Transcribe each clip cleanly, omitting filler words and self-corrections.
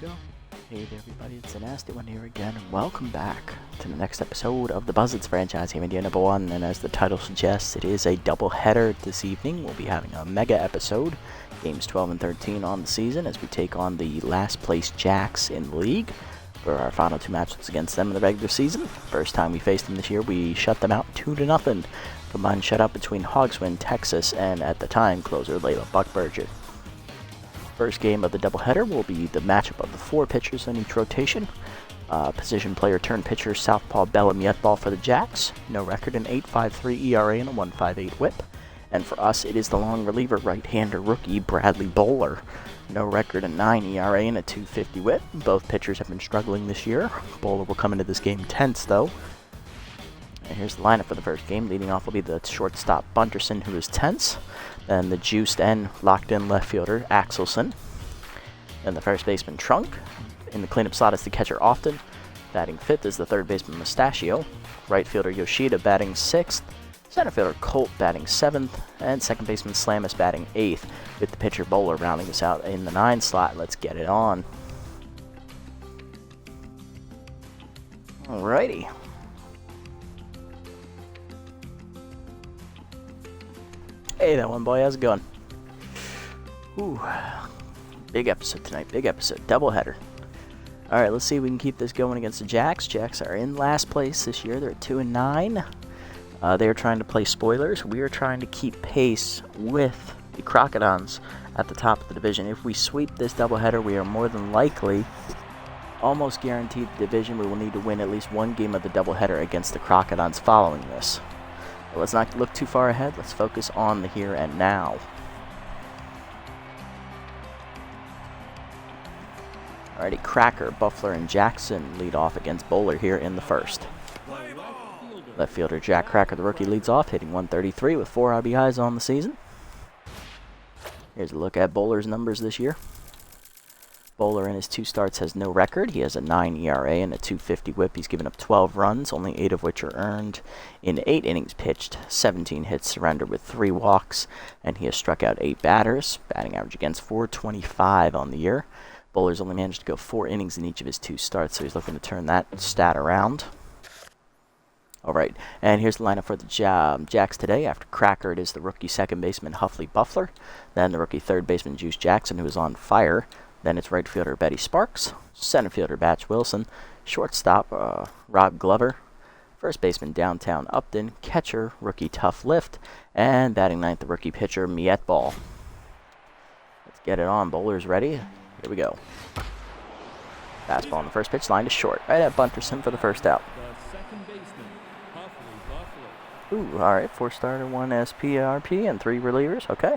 go. Hey there everybody, it's the Nasty One here again, and welcome back to the next episode of the Buzzards franchise here in India #1, and as the title suggests, it is a double-header this evening. We'll be having a mega episode, games 12 and 13 on the season, as we take on the last place Jacks in the league for our final two matches against them in the regular season. First time we faced them this year, we shut them out 2-0. Combined shutout between Hogswin, Texas, and at the time, closer Layla Buckberger. First game of the doubleheader will be the matchup of the four pitchers in each rotation. Position player turned pitcher Southpaw Bella Mietball for the Jacks. No record, an 8.53 ERA and a 1.58 whip. And for us, it is the long reliever right-hander rookie Bradley Bowler. No record, a 9 ERA and a 2.50 whip. Both pitchers have been struggling this year. Bowler will come into this game tense, though. And here's the lineup for the first game. Leading off will be the shortstop Bunterson, who is tense. Then the juiced and locked-in left fielder Axelson. Then the first baseman Trunk. In the cleanup slot is the catcher Often. Batting fifth is the third baseman Mustachio. Right fielder Yoshida batting sixth. Center fielder Colt batting seventh. And second baseman Slamus batting eighth, with the pitcher Bowler rounding us out in the 9 slot. Let's get it on. Alrighty. Hey, that one boy, how's it going? Ooh, big episode tonight, big episode, doubleheader. Alright, let's see if we can keep this going against the Jacks. Jacks are in last place this year, they're at 2-9. They're trying to play spoilers. We are trying to keep pace with the Crocodons at the top of the division. If we sweep this doubleheader, we are more than likely, almost guaranteed the division. We will need to win at least one game of the doubleheader against the Crocodons following this. But let's not look too far ahead. Let's focus on the here and now. Alrighty, Cracker, Buffler, and Jackson lead off against Bowler here in the first. Left fielder Jack Cracker, the rookie, leads off, hitting 133 with 4 RBIs on the season. Here's a look at Bowler's numbers this year. Bowler in his 2 starts has no record. He has a 9 ERA and a 2.50 whip. He's given up 12 runs, only 8 of which are earned in 8 innings pitched, 17 hits surrendered with 3 walks, and he has struck out 8 batters, batting average against 425 on the year. Bowler's only managed to go 4 innings in each of his 2 starts, so he's looking to turn that stat around. Alright, and here's the lineup for the Jacks today. After Cracker, it is the rookie second baseman Huffley Buffler, then the rookie third baseman Juice Jackson, who is on fire. Then it's right fielder Betty Sparks, center fielder Batch Wilson, shortstop Rob Glover, first baseman Downtown Upton, catcher rookie Tough Lift, and batting ninth the rookie pitcher Mietball. Let's get it on. Bowler's ready. Here we go. Fastball on the first pitch, line to short, right at Bunterson for the first out. Ooh, all right, 4 starter, 1 SPRP, and 3 relievers. Okay.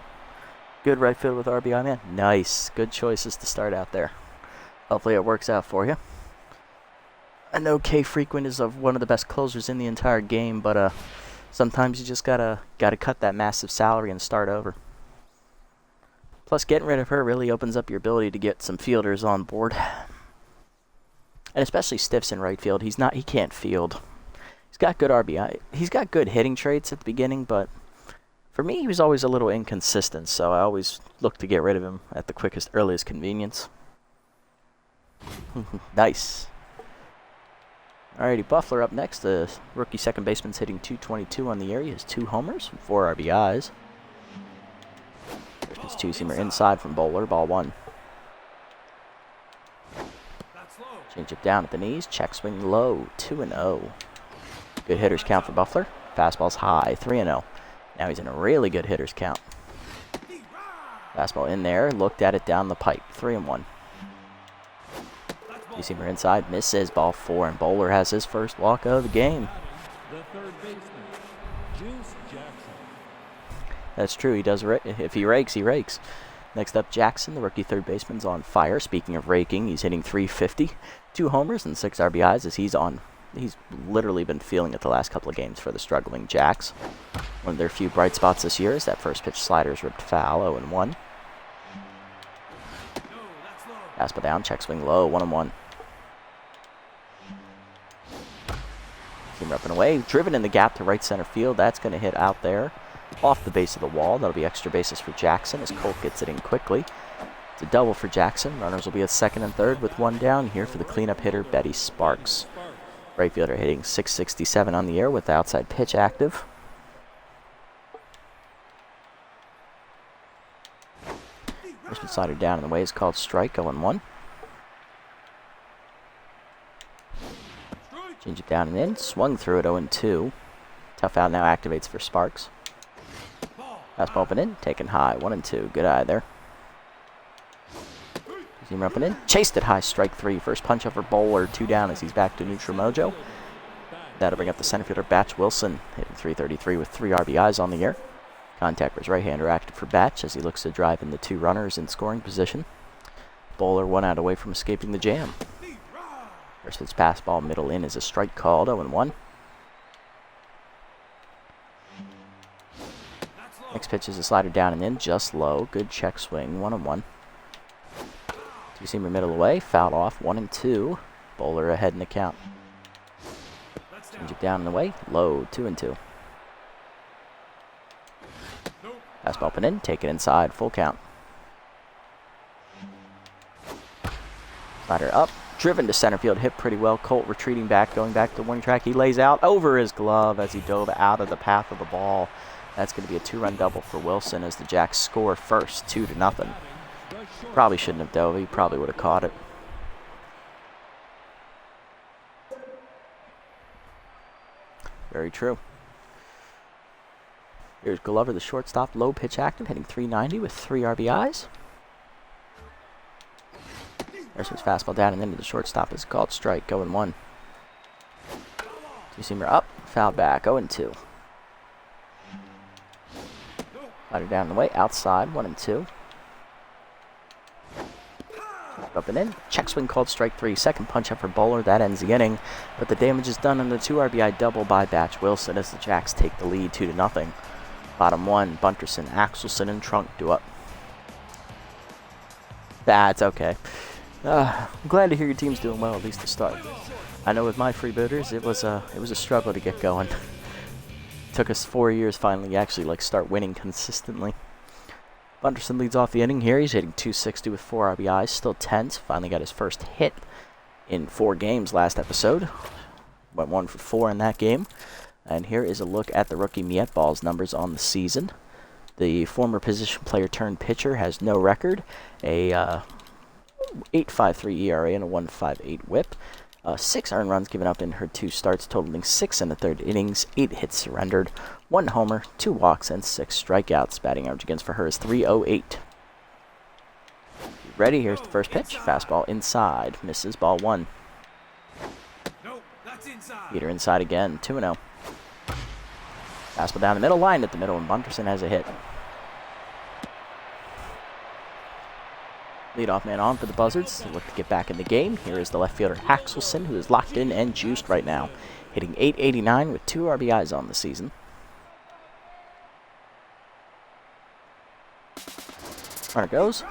Good right field with RBI man. Nice. Good choices to start out there. Hopefully it works out for you. I know K Frequent is one of the best closers in the entire game, but sometimes you just gotta cut that massive salary and start over. Plus, getting rid of her really opens up your ability to get some fielders on board, and especially Stiffs in right field. He can't field. He's got good RBI. He's got good hitting traits at the beginning, but for me, he was always a little inconsistent, so I always looked to get rid of him at the quickest, earliest convenience. Nice. Alrighty, Buffler up next. The rookie second baseman's hitting .222 on the year. He has 2 homers and 4 RBIs. There's his 2-seamer inside from Bowler, ball 1. Change it down at the knees. Check swing low, 2-0. Good hitters count for Buffler. Fastball's high, 3-0. Now he's in a really good hitter's count. Fastball in there, looked at it down the pipe, 3-1. Two-seamer inside, misses, ball 4, and Bowler has his first walk of the game. That's true, he does. If he rakes, he rakes. Next up, Jackson, the rookie third baseman's on fire. Speaking of raking, he's hitting .350, 2 homers and 6 RBIs as he's literally been feeling it the last couple of games for the struggling Jacks. One of their few bright spots this year is that first pitch slider's ripped foul, 0-1. Fastball down, check swing low, 1-1. Team up and away, driven in the gap to right center field. That's going to hit out there off the base of the wall. That'll be extra bases for Jackson as Colt gets it in quickly. It's a double for Jackson. Runners will be at second and third with one down here for the cleanup hitter, Betty Sparks. Right fielder hitting .667 on the year with the outside pitch active. First one slider down in the way is called strike, 0-1. Change it down and in. Swung through it, 0-2. Tough out now activates for Sparks. Fastball up and in. Taken high, 1-2. Good eye there. Zoomer up and in. Chased it high, strike 3. First punch over Bowler, 2 down as he's back to neutral mojo. That'll bring up the center fielder, Batch Wilson, hitting .333 with 3 RBIs on the year. Contactor's right-hander active for Batch as he looks to drive in the 2 runners in scoring position. Bowler 1 out away from escaping the jam. First pitch fastball middle in is a strike called, 0-1. Next pitch is a slider down and in, just low. Good check swing, 1-1. Two-seamer middle away, fouled off, 1-2. Bowler ahead in the count. Change it down and away, low, 2-2. Fastball up and in, take it inside, full count. Slider up, driven to center field, hit pretty well. Colt retreating back, going back to the warning track. He lays out over his glove as he dove out of the path of the ball. That's going to be a 2-run double for Wilson as the Jacks score first, 2-0. Probably shouldn't have dove. He probably would have caught it. Very true. Here's Glover, the shortstop, low pitch active, hitting .390 with 3 RBIs. There's his fastball down and into the shortstop is called strike, 0-1. Two-seamer up, fouled back, 0-2. Slider down and away, outside, 1-2. Up and in, check swing called strike 3. Second punch up for Bowler, that ends the inning. But the damage is done on the 2 RBI double by Batch Wilson as the Jacks take the lead 2-0. Bottom 1, Bunterson, Axelson, and Trunk do up. That's okay. I'm glad to hear your team's doing well, at least to start. I know with my freebooters, it was a struggle to get going. Took us 4 years finally to actually start winning consistently. Bunterson leads off the inning here. He's hitting .260 with 4 RBIs, still tense. Finally got his first hit in 4 games last episode. Went 1 for 4 in that game. And here is a look at the rookie Mietball's numbers on the season. The former position player turned pitcher has no record, a 8.53 ERA and a 1.58 WHIP. 6 earned runs given up in her 2 starts, totaling 6 in the 3rd innings, 8 hits surrendered, 1 homer, 2 walks, and 6 strikeouts. Batting average against for her is .308. Ready? Here's the first pitch. Fastball inside, misses, ball 1. Heater inside again, 2-0. Fastball down the middle, line at the middle, and Bunterson has a hit. Leadoff man on for the Buzzards. They look to get back in the game. Here is the left fielder Axelson, who is locked in and juiced right now, hitting .889 with 2 RBIs on the season. Runner goes.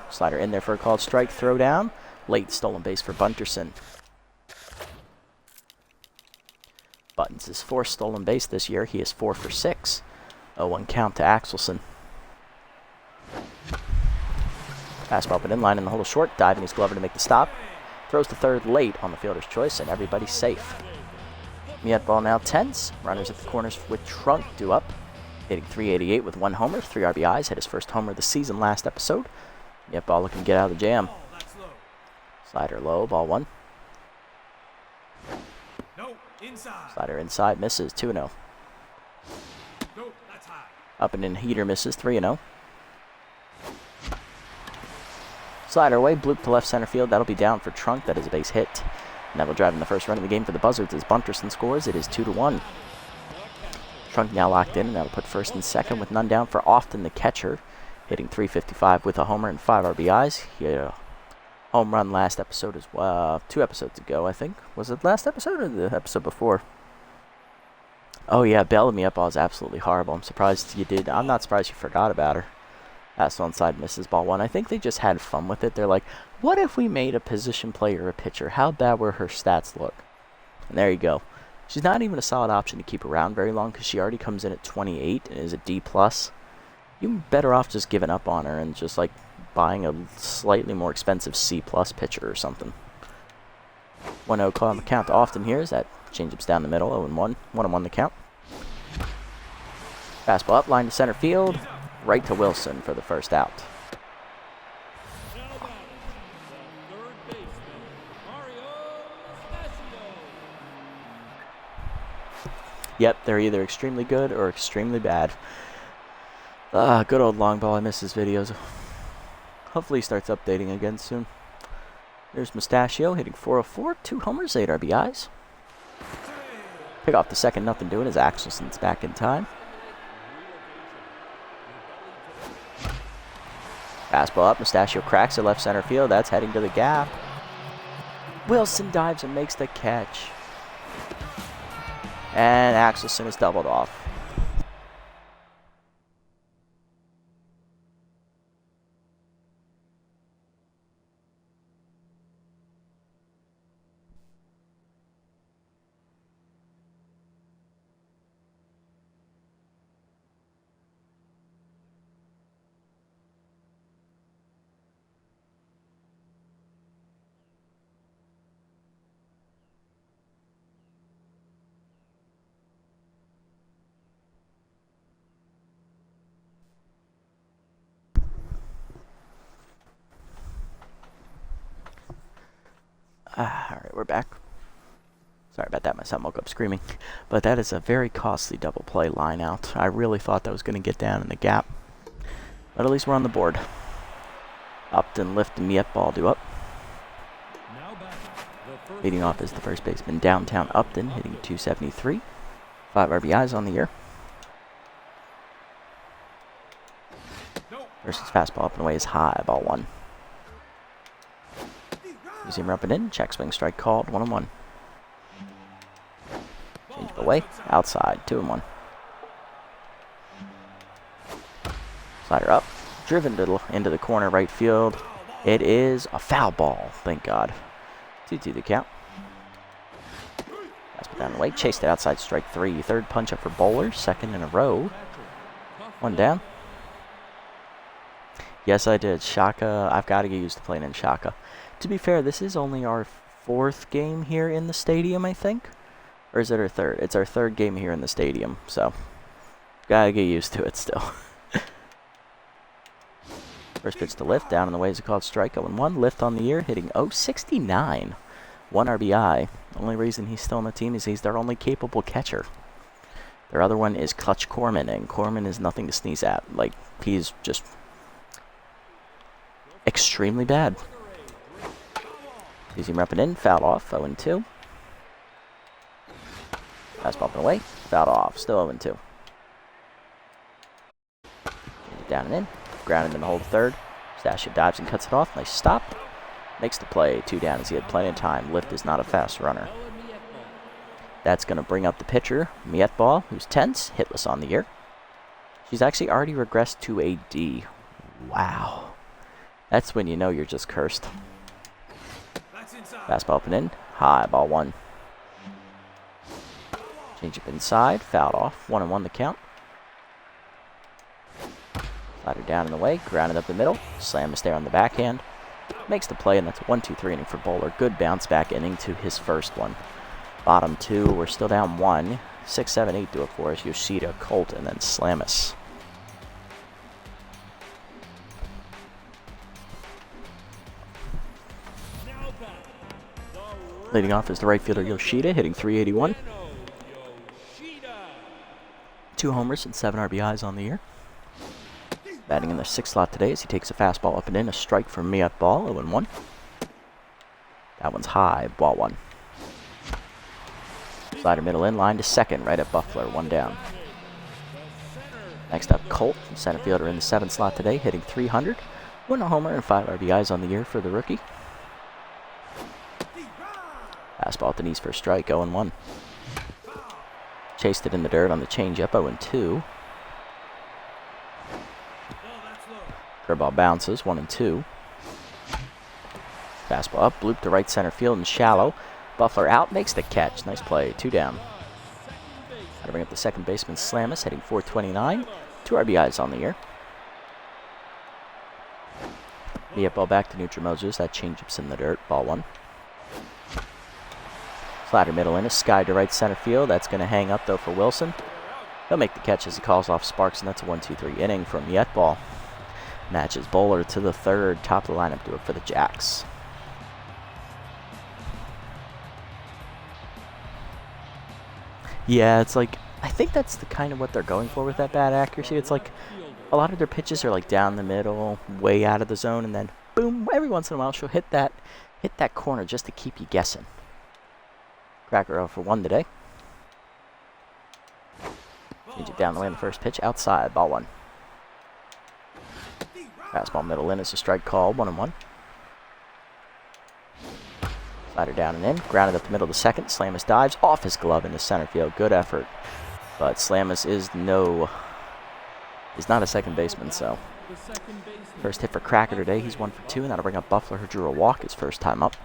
Slider in there for a called strike, throw down. Late stolen base for Bunterson. Buttons his 4th stolen base this year. He is 4 for 6. 0-1 count to Axelson. Fastball up and in line in the hole short. Diving his Glover to make the stop. Throws to third late on the fielder's choice, and everybody's safe. Mietball now tense. Runners at the corners with Trunk due up. Hitting .388 with 1 homer, 3 RBIs. Hit his first homer of the season last episode. Mietball looking to get out of the jam. Slider low, ball 1. Slider inside, misses, 2-0. Up and in, heater misses, 3-0. Slider away, bloop to left center field. That'll be down for Trunk. That is a base hit. And that will drive in the first run of the game for the Buzzards as Bunterson scores. It is 2-1. Trunk now locked in, and that'll put first and second with none down for Often the catcher, hitting .355 with a homer and 5 RBIs. He had a home run last episode as well. 2 episodes ago, I think. Was it last episode or the episode before? Oh yeah, Bellamy up is absolutely horrible. I'm surprised you did. I'm not surprised you forgot about her. That's onside, misses, ball 1. I think they just had fun with it. They're like, what if we made a position player a pitcher? How bad would her stats look? And there you go. She's not even a solid option to keep around very long because she already comes in at 28 and is a D+. You're better off just giving up on her and just buying a slightly more expensive C-plus pitcher or something. 1-0 call on the count to Often here as that changeup's down the middle. 0-1. 1-1 the count. Fastball up, line to center field. Right to Wilson for the first out. Yep, they're either extremely good or extremely bad. Good old long ball. I miss his videos. Hopefully he starts updating again soon. There's Mustachio hitting 404, 2 homers, 8 RBIs. Pick off the second, nothing doing as Axelson's back in time. Fastball up, Mustachio cracks it left center field. That's heading to the gap. Wilson dives and makes the catch. And Axelson is doubled off. Alright, we're back. Sorry about that, my son woke up screaming. But that is a very costly double play line out. I really thought that was going to get down in the gap. But at least we're on the board. Upton, Lift, and Miet ball due up. Leading off is the first baseman, Downtown Upton, hitting 273. 5 RBIs on the year. Versus fastball up and away is high, ball 1. You see him up and in, check swing strike called, 1-1. Change away, outside, 2-1. Slider up, driven into the corner right field. It is a foul ball, thank God. 2-2 the count. That's put down the way, chased it outside, strike 3. Third punch up for Bowler, second in a row. 1 down. Yes, I did. Shaka, I've got to get used to playing in Shaka. To be fair, this is only our 4th game here in the stadium, I think. Or is it our 3rd? It's our 3rd game here in the stadium, so gotta get used to it still. First pitch to Lift, down in the way is a called strike, 0-1. Lift on the year, hitting 069. 1 RBI. The only reason he's still on the team is he's their only capable catcher. Their other one is Clutch Corman, and Corman is nothing to sneeze at. Like, he's just extremely bad. Easy repping in, fouled off, 0-2. Fastball up and away, fouled off, still 0-2. Down and in, grounded in the hold third. Mustachio dives and cuts it off, nice stop. Makes the play, 2 down as he had plenty of time. Lift is not a fast runner. That's going to bring up the pitcher, Miet ball, who's tense, hitless on the year. She's actually already regressed to a D. Wow. That's when you know you're just cursed. Fastball up and in, high, ball 1. Change up inside, fouled off, 1-1 the count. Slider down in the way, grounded up the middle, slam is there on the backhand. Makes the play, and that's a 1-2-3 inning for Bowler. Good bounce back inning to his first one. Bottom 2, we're still down 1. 6, 7, 8 do it for us. Yoshida, Colt, and then Slamus. Leading off is the right fielder Yoshida, hitting 381. 2 homers and 7 RBIs on the year. Batting in the 6th slot today as he takes a fastball up and in. A strike from Miet ball, 0-1. That one's high, ball 1. Slider middle in, line to second, right at Buffler, 1 down. Next up, Colt, center fielder in the 7th slot today, hitting 300. 1 homer and 5 RBIs on the year for the rookie. Fastball at the knees for a strike, 0-1. Chased it in the dirt on the changeup, 0-2. Curveball bounces, 1-2. Fastball up, bloop to right center field and shallow. Buffler out, makes the catch. Nice play, 2 down. Gotta bring up the second baseman, Slamus, hitting 429. 2 RBIs on the year. The hit ball back to neutral Moses. That changeup's in the dirt. Ball 1. Slider middle in. A sky to right center field. That's going to hang up, though, for Wilson. He'll make the catch as he calls off Sparks, and that's a 1-2-3 inning from Yetball. Matches Bowler to the third. Top of the lineup, do it for the Jacks. Yeah, it's like, I think that's the kind of what they're going for with that bad accuracy. It's like a lot of their pitches are like down the middle, way out of the zone, and then boom, every once in a while she'll hit that corner just to keep you guessing. Cracker 0 for 1 today. Change it down the way on the first pitch, outside, ball 1. Fastball middle in is a strike call, 1-1. Slider down and in, grounded up the middle of the second. Slamus dives off his glove into center field. Good effort, but Slamus is not a second baseman, so first hit for Cracker today. He's 1 for 2, and that'll bring up Buffler, who drew a walk his first time up.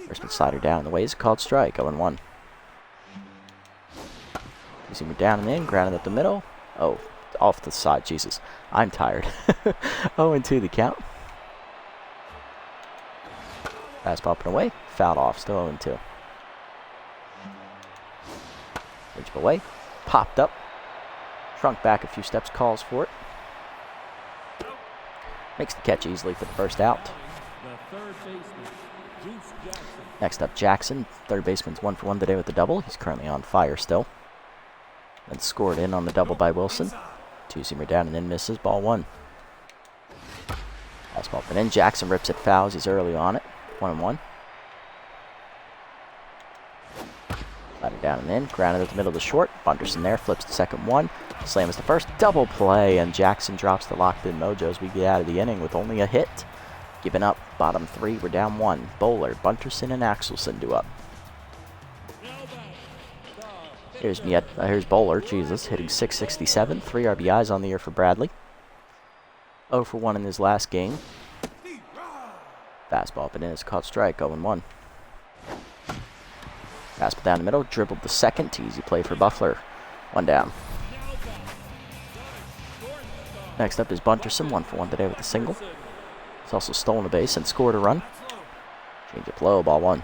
First pitch slider down the way is called strike, 0-1. You see me down and in, grounded up the middle. Oh, off the side, Jesus. I'm tired. 0-2 the count. Fastball up and away, fouled off, still 0-2. Reach away, popped up, shrunk back a few steps, calls for it. Makes the catch easily for the first out. Next up, Jackson. Third baseman's 1 for 1 today with the double. He's currently on fire still. Then scored in on the double by Wilson. Two-seamer down and in, misses, ball 1. Fastball up and in, Jackson rips it fouls, he's early on it. 1-1. Slider down and in, grounded at the middle of the short. Bunderson there, flips the second one. Slams the first, double play, and Jackson drops the locked-in mojo as we get out of the inning with only a hit. Giving up, bottom 3, we're down 1. Bowler, Bunderson, and Axelson do up. Here's Bowler, Jesus, hitting .667, 3 RBIs on the year for Bradley. 0 for 1 in his last game. Fastball up and in is caught strike, 0-1. Fastball down the middle, dribbled the second, easy play for Buffler. 1 down. Next up is Bunderson, 1 for 1 today with a single. He's also stolen a base and scored a run. Change it low, ball 1.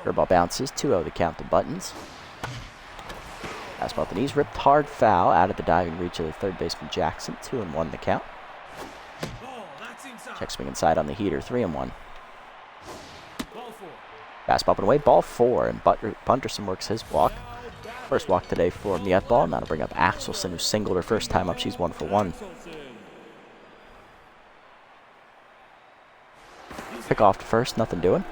Curveball bounces, 2-0 the count to Buttons. Fastball at the knees, ripped hard foul out of the diving reach of the third baseman Jackson, 2-1 the count. Check swing inside on the heater, 3-1. Fastball up and away, ball 4, and Bunderson works his walk. First walk today for Mietball, and that'll bring up Axelson, who singled her first time up. She's 1 for 1. Pick off to first, nothing doing.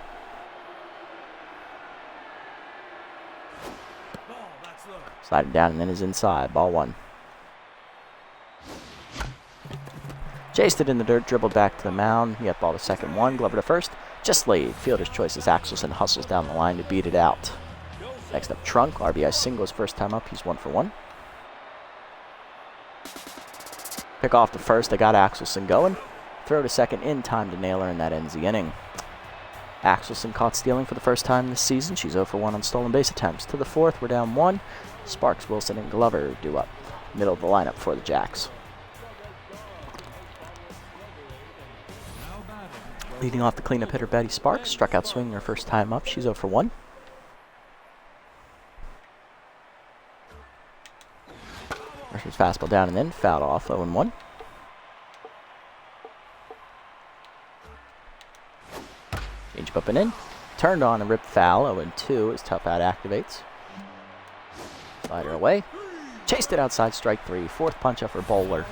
Sliding down and then is inside, ball 1. Chased it in the dirt, dribbled back to the mound. Mietball to second 1, Glover to first. Just laid. Fielder's choice as Axelson hustles down the line to beat it out. Next up, Trunk. RBI single his first time up. He's 1 for 1. Pick off to first. I got Axelson going. Throw to second in time to nail her, and that ends the inning. Axelson caught stealing for the first time this season. She's 0 for 1 on stolen base attempts. To the fourth, we're down 1. Sparks, Wilson, and Glover do up. Middle of the lineup for the Jacks. Leading off the cleanup hitter, Betty Sparks. Struck out swinging her first time up. She's 0 for 1. First fastball down and in. Fouled off, 0-1. Change up and in. Turned on and ripped foul, 0-2 as Tough Out activates. Slider away. Chased it outside, strike 3. Fourth punch up for Bowler.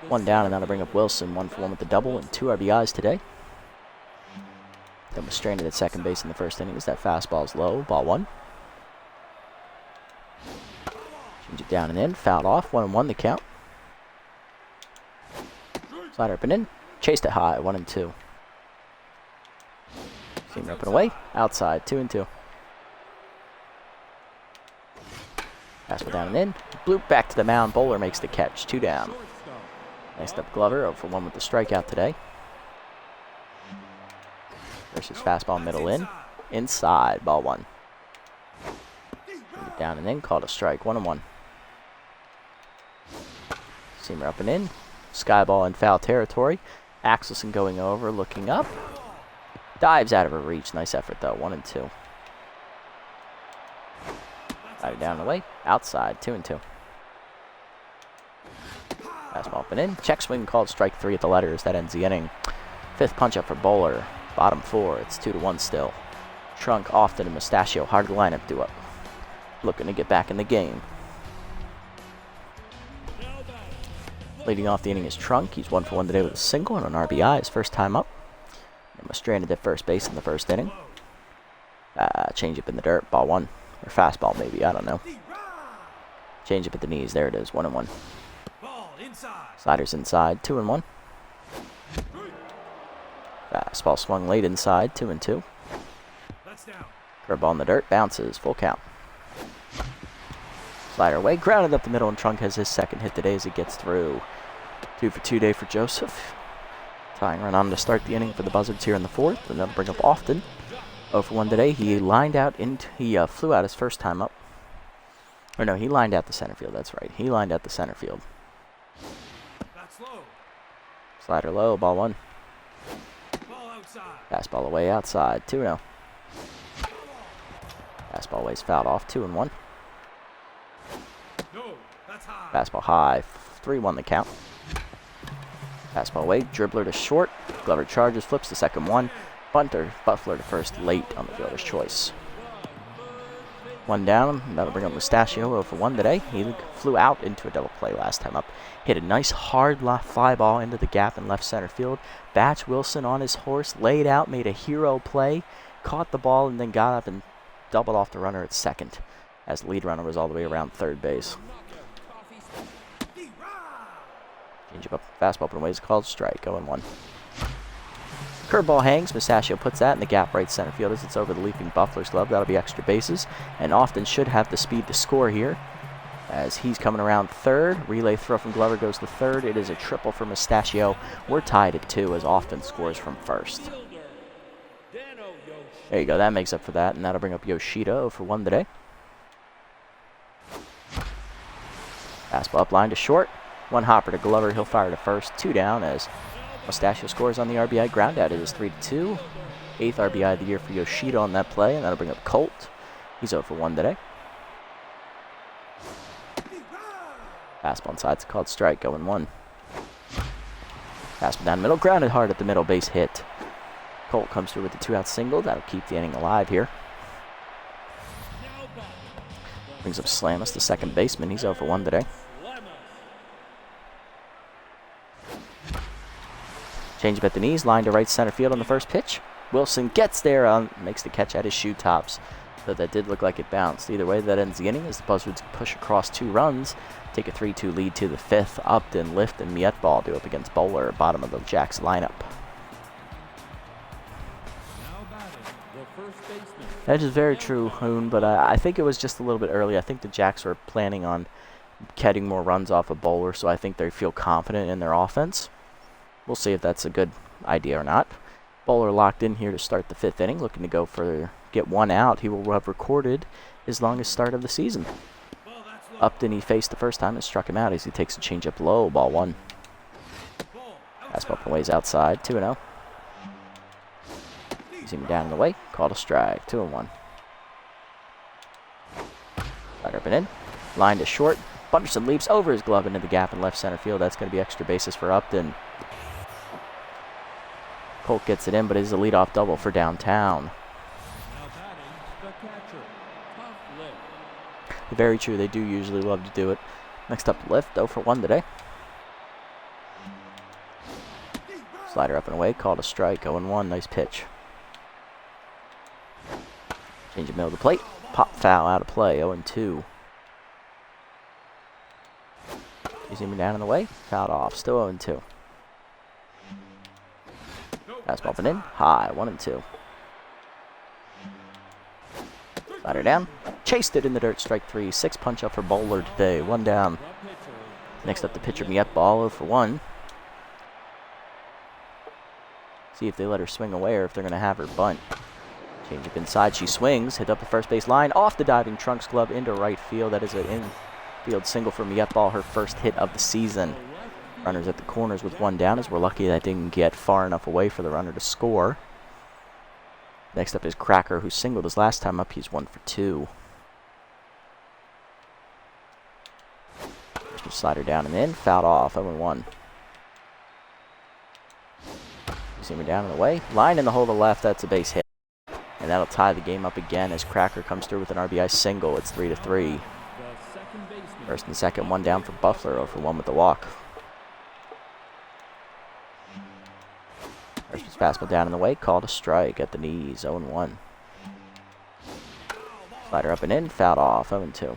1 down, and that'll bring up Wilson. 1 for 1 with the double and 2 RBIs today. Then was stranded at second base in the first inning as that fastball's low. Ball 1. Change it down and in. Fouled off. 1-1 the count. Slider up and in. Chased it high. 1-2. Seamer up and away. Outside. 2-2. Fastball down and in. Bloop back to the mound. Bowler makes the catch. 2 down. Next up, Glover. 0 for 1 with the strikeout today. Versus fastball middle in. Inside. Ball 1. Down and in. Called a strike. 1-1. Seamer up and in. Sky ball in foul territory. Axelson going over, looking up. Dives out of her reach. Nice effort, though. 1-2. Slider down and away. Outside. 2-2. Fastball up and in. Check swing called strike 3 at the letters. That ends the inning. Fifth punch up for Bowler. Bottom 4. It's 2-1 still. Trunk, Often, and Mustachio. Hard lineup do up. Looking to get back in the game. Leading off the inning is Trunk. He's 1 for 1 today with a single and an RBI. His first time up. And was stranded at first base in the first inning. Change up in the dirt. Ball 1. Or fastball, maybe. I don't know. Change up at the knees. There it is. 1-1. Sliders inside. 2-1. Fastball swung late inside. 2-2. Curveball in the dirt. Bounces. Full count. Slider away. Grounded up the middle, and Trunk has his second hit today as he gets through. 2 for 2 day for Joseph. Tying run on to start the inning for the Buzzards here in the 4th. And they'll bring up Often. 0 for 1 today. He lined out into. He flew out his first time up. Or no, he lined out the center field. That's right. He lined out the center field. Slider low. Ball 1. Fastball away outside. 2-0. Fastball away's fouled off. 2-1. Fastball high. 3-1 the count. Fastball away. Dribbler to short. Glover charges. Flips the second one. Bunter. Buffler to first late on the fielder's choice. 1 down. That'll bring up Mustachio. 0 for 1 today. He flew out into a double play last time up. Hit a nice hard fly ball into the gap in left center field. Batch Wilson on his horse. Laid out. Made a hero play. Caught the ball and then got up and doubled off the runner at second as the lead runner was all the way around third base. Change up. Fastball up and away is called strike. 0-1. Curveball hangs. Mustachio puts that in the gap right center field as it's over the leaping Buffler's glove. That'll be extra bases. And Often should have the speed to score here as he's coming around third. Relay throw from Glover goes to third. It is a triple for Mustachio. We're tied at 2 as Often scores from first. There you go. That makes up for that. And that'll bring up Yoshida. 0 for 1 today. Fastball up line to short. 1 hopper to Glover. He'll fire to first. 2 down as Mustachio scores on the RBI ground out. It is 3-2. 8th RBI of the year for Yoshida on that play, and that'll bring up Colt. He's 0 for 1 today. Fastball inside. It's called strike. 0-1. Fastball down the middle. Grounded hard at the middle. Base hit. Colt comes through with the 2-out single. That'll keep the inning alive here. Brings up Slamus, the second baseman. He's 0 for 1 today. Change up at the knees, line to right center field on the first pitch. Wilson gets there, makes the catch at his shoe tops. So that did look like it bounced. Either way, that ends the inning as the Buzzards push across 2 runs. Take a 3-2 lead to the 5th. Upton, Lift, and Mietball do up against Bowler, bottom of the Jacks lineup. That is very true, Hoon, but I think it was just a little bit early. I think the Jacks were planning on getting more runs off of Bowler, so I think they feel confident in their offense. We'll see if that's a good idea or not. Bowler locked in here to start the 5th inning, looking to go for get 1 out. He will have recorded his longest start of the season. Upton he faced the first time and struck him out as he takes a changeup low. Ball 1. Fastball up and ways outside. 2-0. He's him down in the way. Called a strike. 2-1. Slider up and in. Line to short. Bunderson leaps over his glove into the gap in left center field. That's going to be extra bases for Upton. Colt gets it in, but it is a leadoff double for downtown. Very true. They do usually love to do it. Next up, Lift. 0 for 1 today. Slider up and away. Called a strike. 0-1. Nice pitch. Change of middle of the plate. Pop foul out of play. 0-2. He's even down in the way. Fouled off. Still 0-2. Fastball up and in. High. 1-2. Slider down. Chased it in the dirt. Strike 3. 6 punch up for Bowler today. 1 down. Next up, the pitcher, Mietball. 0 for 1. See if they let her swing away or if they're going to have her bunt. Change up inside. She swings. Hit up the first base line. Off the diving Trunks glove into right field. That is an infield single for Mietball. Her first hit of the season. Runners at the corners with one down, as we're lucky that didn't get far enough away for the runner to score. Next up is Cracker, who singled his last time up. He's 1 for 2. First slider down and in, fouled off, 0-1. Seamer down and away. Line in the hole to the left, that's a base hit. And that'll tie the game up again as Cracker comes through with an RBI single. It's 3-3. First and second, one down for Buffler, 0 for 1 with the walk. First was fastball down and away, called a strike at the knees, 0-1. Slider up and in, fouled off, 0-2.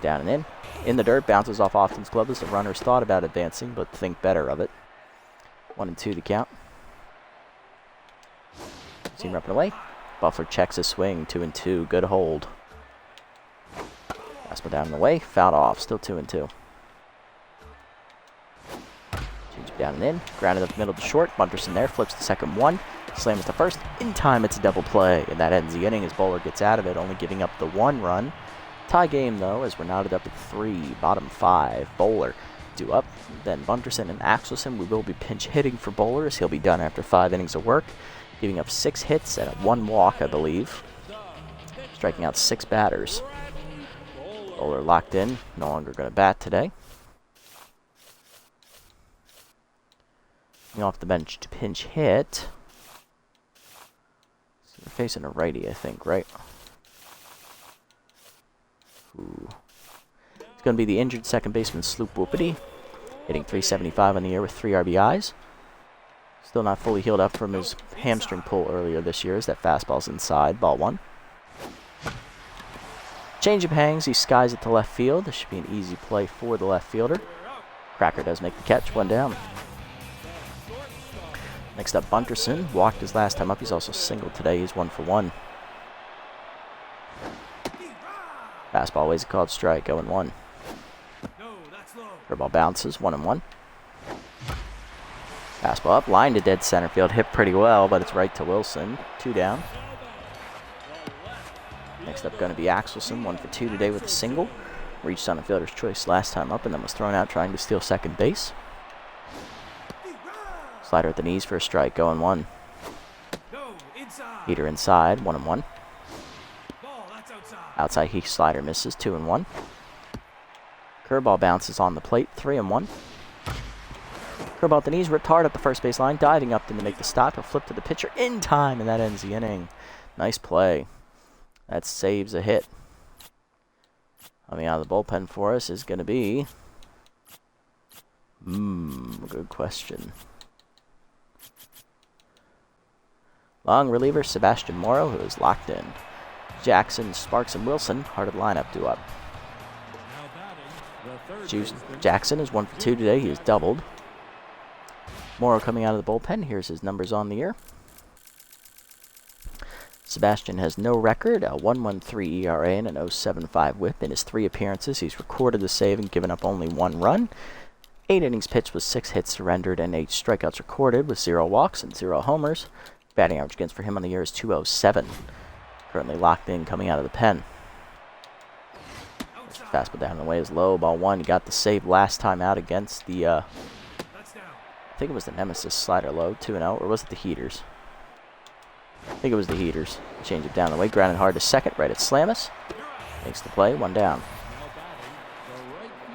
Down and in. In the dirt, bounces off Austin's glove as the runners thought about advancing, but think better of it. 1-2 the count. Seamer up and away. Buffler checks his swing, 2-2. Good hold. Fastball down and away, fouled off, still 2-2. Change down and in. Grounded up the middle to short. Bunterson there, flips the second one. Slams the first. In time, it's a double play, and that ends the inning as Bowler gets out of it, only giving up the 1 run. Tie game, though, as we're knotted up at 3, bottom 5. Bowler due up, then Bunterson and Axelson. We will be pinch hitting for Bowler, as he'll be done after 5 innings of work, giving up 6 hits and 1 walk, I believe, striking out 6 batters. Bowler locked in, no longer going to bat today. Coming off the bench to pinch hit. So we're facing a righty, I think, right? Ooh. It's going to be the injured second baseman, Sloop Whoopity, hitting .375 on the year with 3 RBIs. Still not fully healed up from his hamstring pull earlier this year as that fastball's inside, ball 1. Changeup hangs, he skies it to left field. This should be an easy play for the left fielder. Cracker does make the catch, 1 down. Next up, Bunterson walked his last time up. He's also singled today. He's 1 for 1. Fastball ways a called strike, 0-1. Curveball bounces, 1-1. Fastball up, line to dead center field, hit pretty well, but it's right to Wilson, 2 down. Next up, going to be Axelson, 1 for 2 today with a single. Reached on a fielder's choice last time up, and then was thrown out trying to steal second base. Slider at the knees for a strike, 0-1. Heater inside, 1-1. Outside he slider misses, 2-1. Curveball bounces on the plate, 3-1. Curveball at the knees, ripped hard up the first base line, diving up to make the stop. He'll flip to the pitcher in time, and that ends the inning. Nice play. That saves a hit. Coming out of the bullpen for us is going to be... good question. Long reliever Sebastian Morrow, who is locked in. Jackson, Sparks, and Wilson, heart of the lineup due up. Jackson is 1 for 2 today. He is doubled. Morrow coming out of the bullpen. Here's his numbers on the year. Sebastian has no record, a 1.13 ERA and an 0.75 whip in his 3 appearances. He's recorded the save and given up only 1 run. 8 innings pitched with 6 hits surrendered and 8 strikeouts recorded with 0 walks and 0 homers. Batting average against for him on the year is .207. Currently locked in coming out of the pen. Fastball down the way is low, ball 1. He got the save last time out against the, I think it was the Nemesis slider low, 2-0, or was it the Heaters? I think it was the Heaters. Change it down the way, grounded hard to second, right at Slamus. Makes the play, 1 down.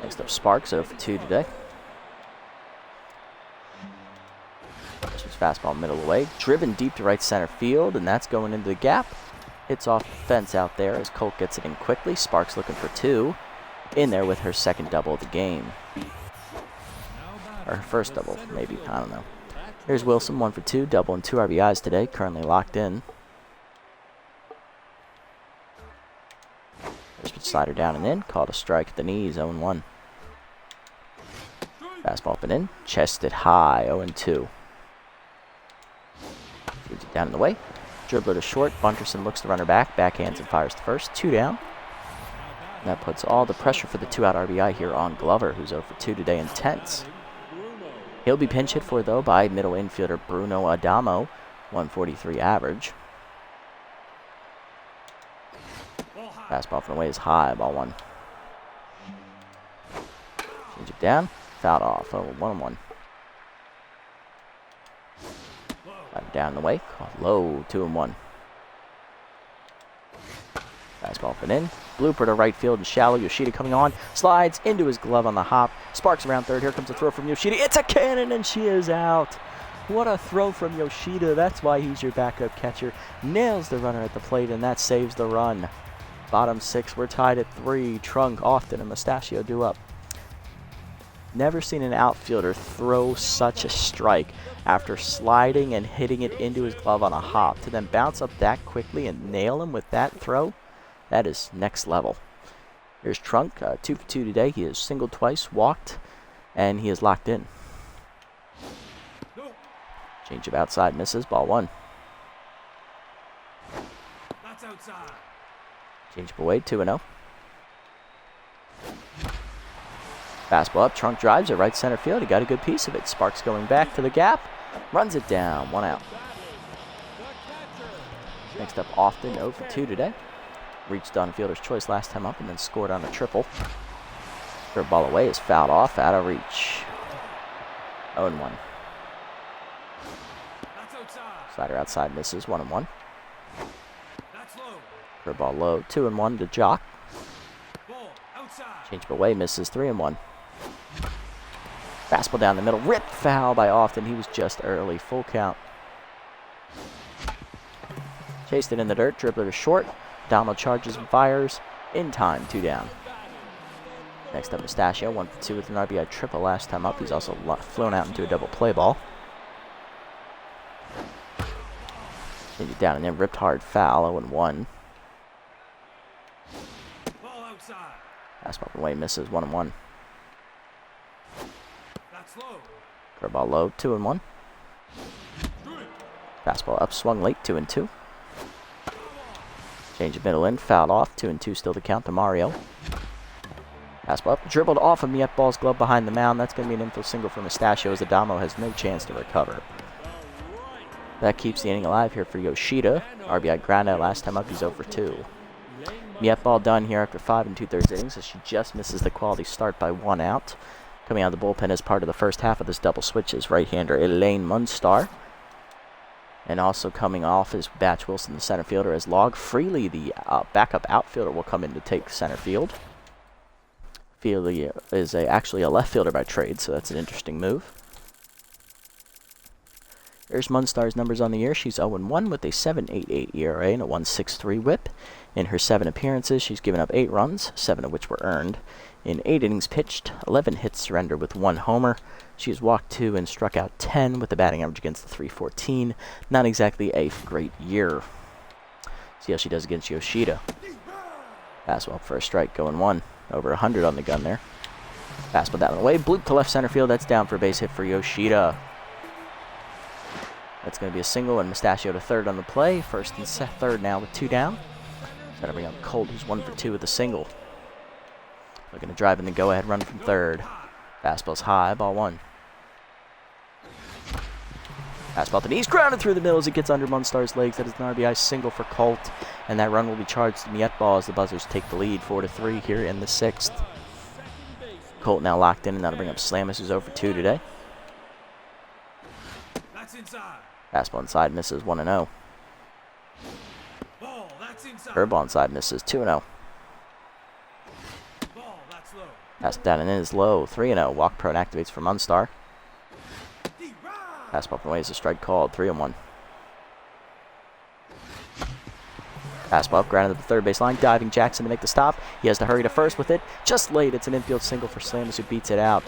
Next up, Sparks, 0 for 2 today. This was fastball middle away, driven deep to right center field, and that's going into the gap. Hits off the fence out there as Colt gets it in quickly. Sparks looking for 2. In there with her second double of the game. Or her first double, maybe. I don't know. Here's Wilson, 1 for 2. Double and 2 RBIs today. Currently locked in. First slider down and in. Called a strike at the knees, 0-1. Fastball up and in. Chested high, 0-2. Leads it down in the way. Dribbler to short. Bunterson looks the runner back. Backhands and fires the first. 2 down. And that puts all the pressure for the 2-out RBI here on Glover, who's 0 for 2 today in tenths. He'll be pinch hit for, though, by middle infielder Bruno Adamo. 143 average. Fastball from away is high. Ball 1. Change it down. Fouled off. Oh, 1-1. Down the way. Low. 2-1. Fastball up and in. Blooper to right field and shallow. Yoshida coming on. Slides into his glove on the hop. Sparks around third. Here comes a throw from Yoshida. It's a cannon and she is out. What a throw from Yoshida. That's why he's your backup catcher. Nails the runner at the plate and that saves the run. Bottom 6. We're tied at 3. Trunk, Often, and Mustachio due up. Never seen an outfielder throw such a strike after sliding and hitting it into his glove on a hop. To then bounce up that quickly and nail him with that throw, that is next level. Here's Trunk, 2 for 2 today. He has singled twice, walked, and he is locked in. Change of outside, misses, ball 1. That's outside. Change of away, 2-0. Fastball up, Trunk drives it right center field. He got a good piece of it. Sparks going back to the gap. Runs it down. 1 out. Next up, Often 0 for 2 today. Reached on fielder's choice last time up and then scored on a triple. Third ball away is fouled off out of reach. 0-1. Slider outside misses. 1-1. Third ball low. 2-1 to Jock. Change of away misses. 3-1. Fastball down the middle. Ripped foul by Often. He was just early. Full count. Chased it in the dirt. Dribbler to short. Donald charges and fires. In time. 2 down. Next up, Mustachio. 1 for 2 with an RBI triple last time up. He's also flown out into a double play ball. Change it down and then ripped hard foul. 0-1. Fastball away misses. 1-1. Curveball low. 2-1. Fastball up, swung late. 2-2. Change of middle in, fouled off. 2-2 still to count to Mario. Fastball up, dribbled off of Mietball's glove behind the mound. That's going to be an infield single for Mustachio as Adamo has no chance to recover. That keeps the inning alive here for Yoshida. RBI ground out last time up. He's 0 for 2. Mietball done here after 5 2/3 innings as she just misses the quality start by 1 out. Coming out of the bullpen as part of the first half of this double switch is right-hander Elaine Munstar. And also coming off is Batch Wilson, the center fielder, as Log Freely, the backup outfielder, will come in to take center field. Freely is actually a left fielder by trade, so that's an interesting move. Here's Munstar's numbers on the year. She's 0-1 with a 7.88 ERA and a 1.63 WHIP. In her 7 appearances, she's given up 8 runs, 7 of which were earned. In 8 innings pitched, 11 hits surrendered with 1 homer. She has walked 2 and struck out 10 with a batting average against the .314. Not exactly a great year. See how she does against Yoshida. Fastball for a strike, going 1. Over 100 on the gun there. Fastball down the way, bloop to left center field. That's down for a base hit for Yoshida. That's going to be a single and Mustachio to third on the play. First and third now with 2 down. Got to bring up Colt, who's 1 for 2 with a single. Looking to drive in the go-ahead run from third. Fastball's high, ball 1. Fastball to knees, grounded through the middle as it gets under Munstar's legs. That is an RBI single for Colt, and that run will be charged to Mietball as the Buzzards take the lead 4-3 here in the 6th. Colt now locked in, and that'll bring up Slamus, who's 0 for 2 today. Fastball inside misses 1-0. Curveball inside misses 2-0. Pass down and in is low 3-0. Walk pro and activates for Munstar. Fastball from away is a strike called 3-1. Fastball up, grounded at the third base line. Diving Jackson to make the stop. He has to hurry to first with it. Just late. It's an infield single for Slamus, who beats it out.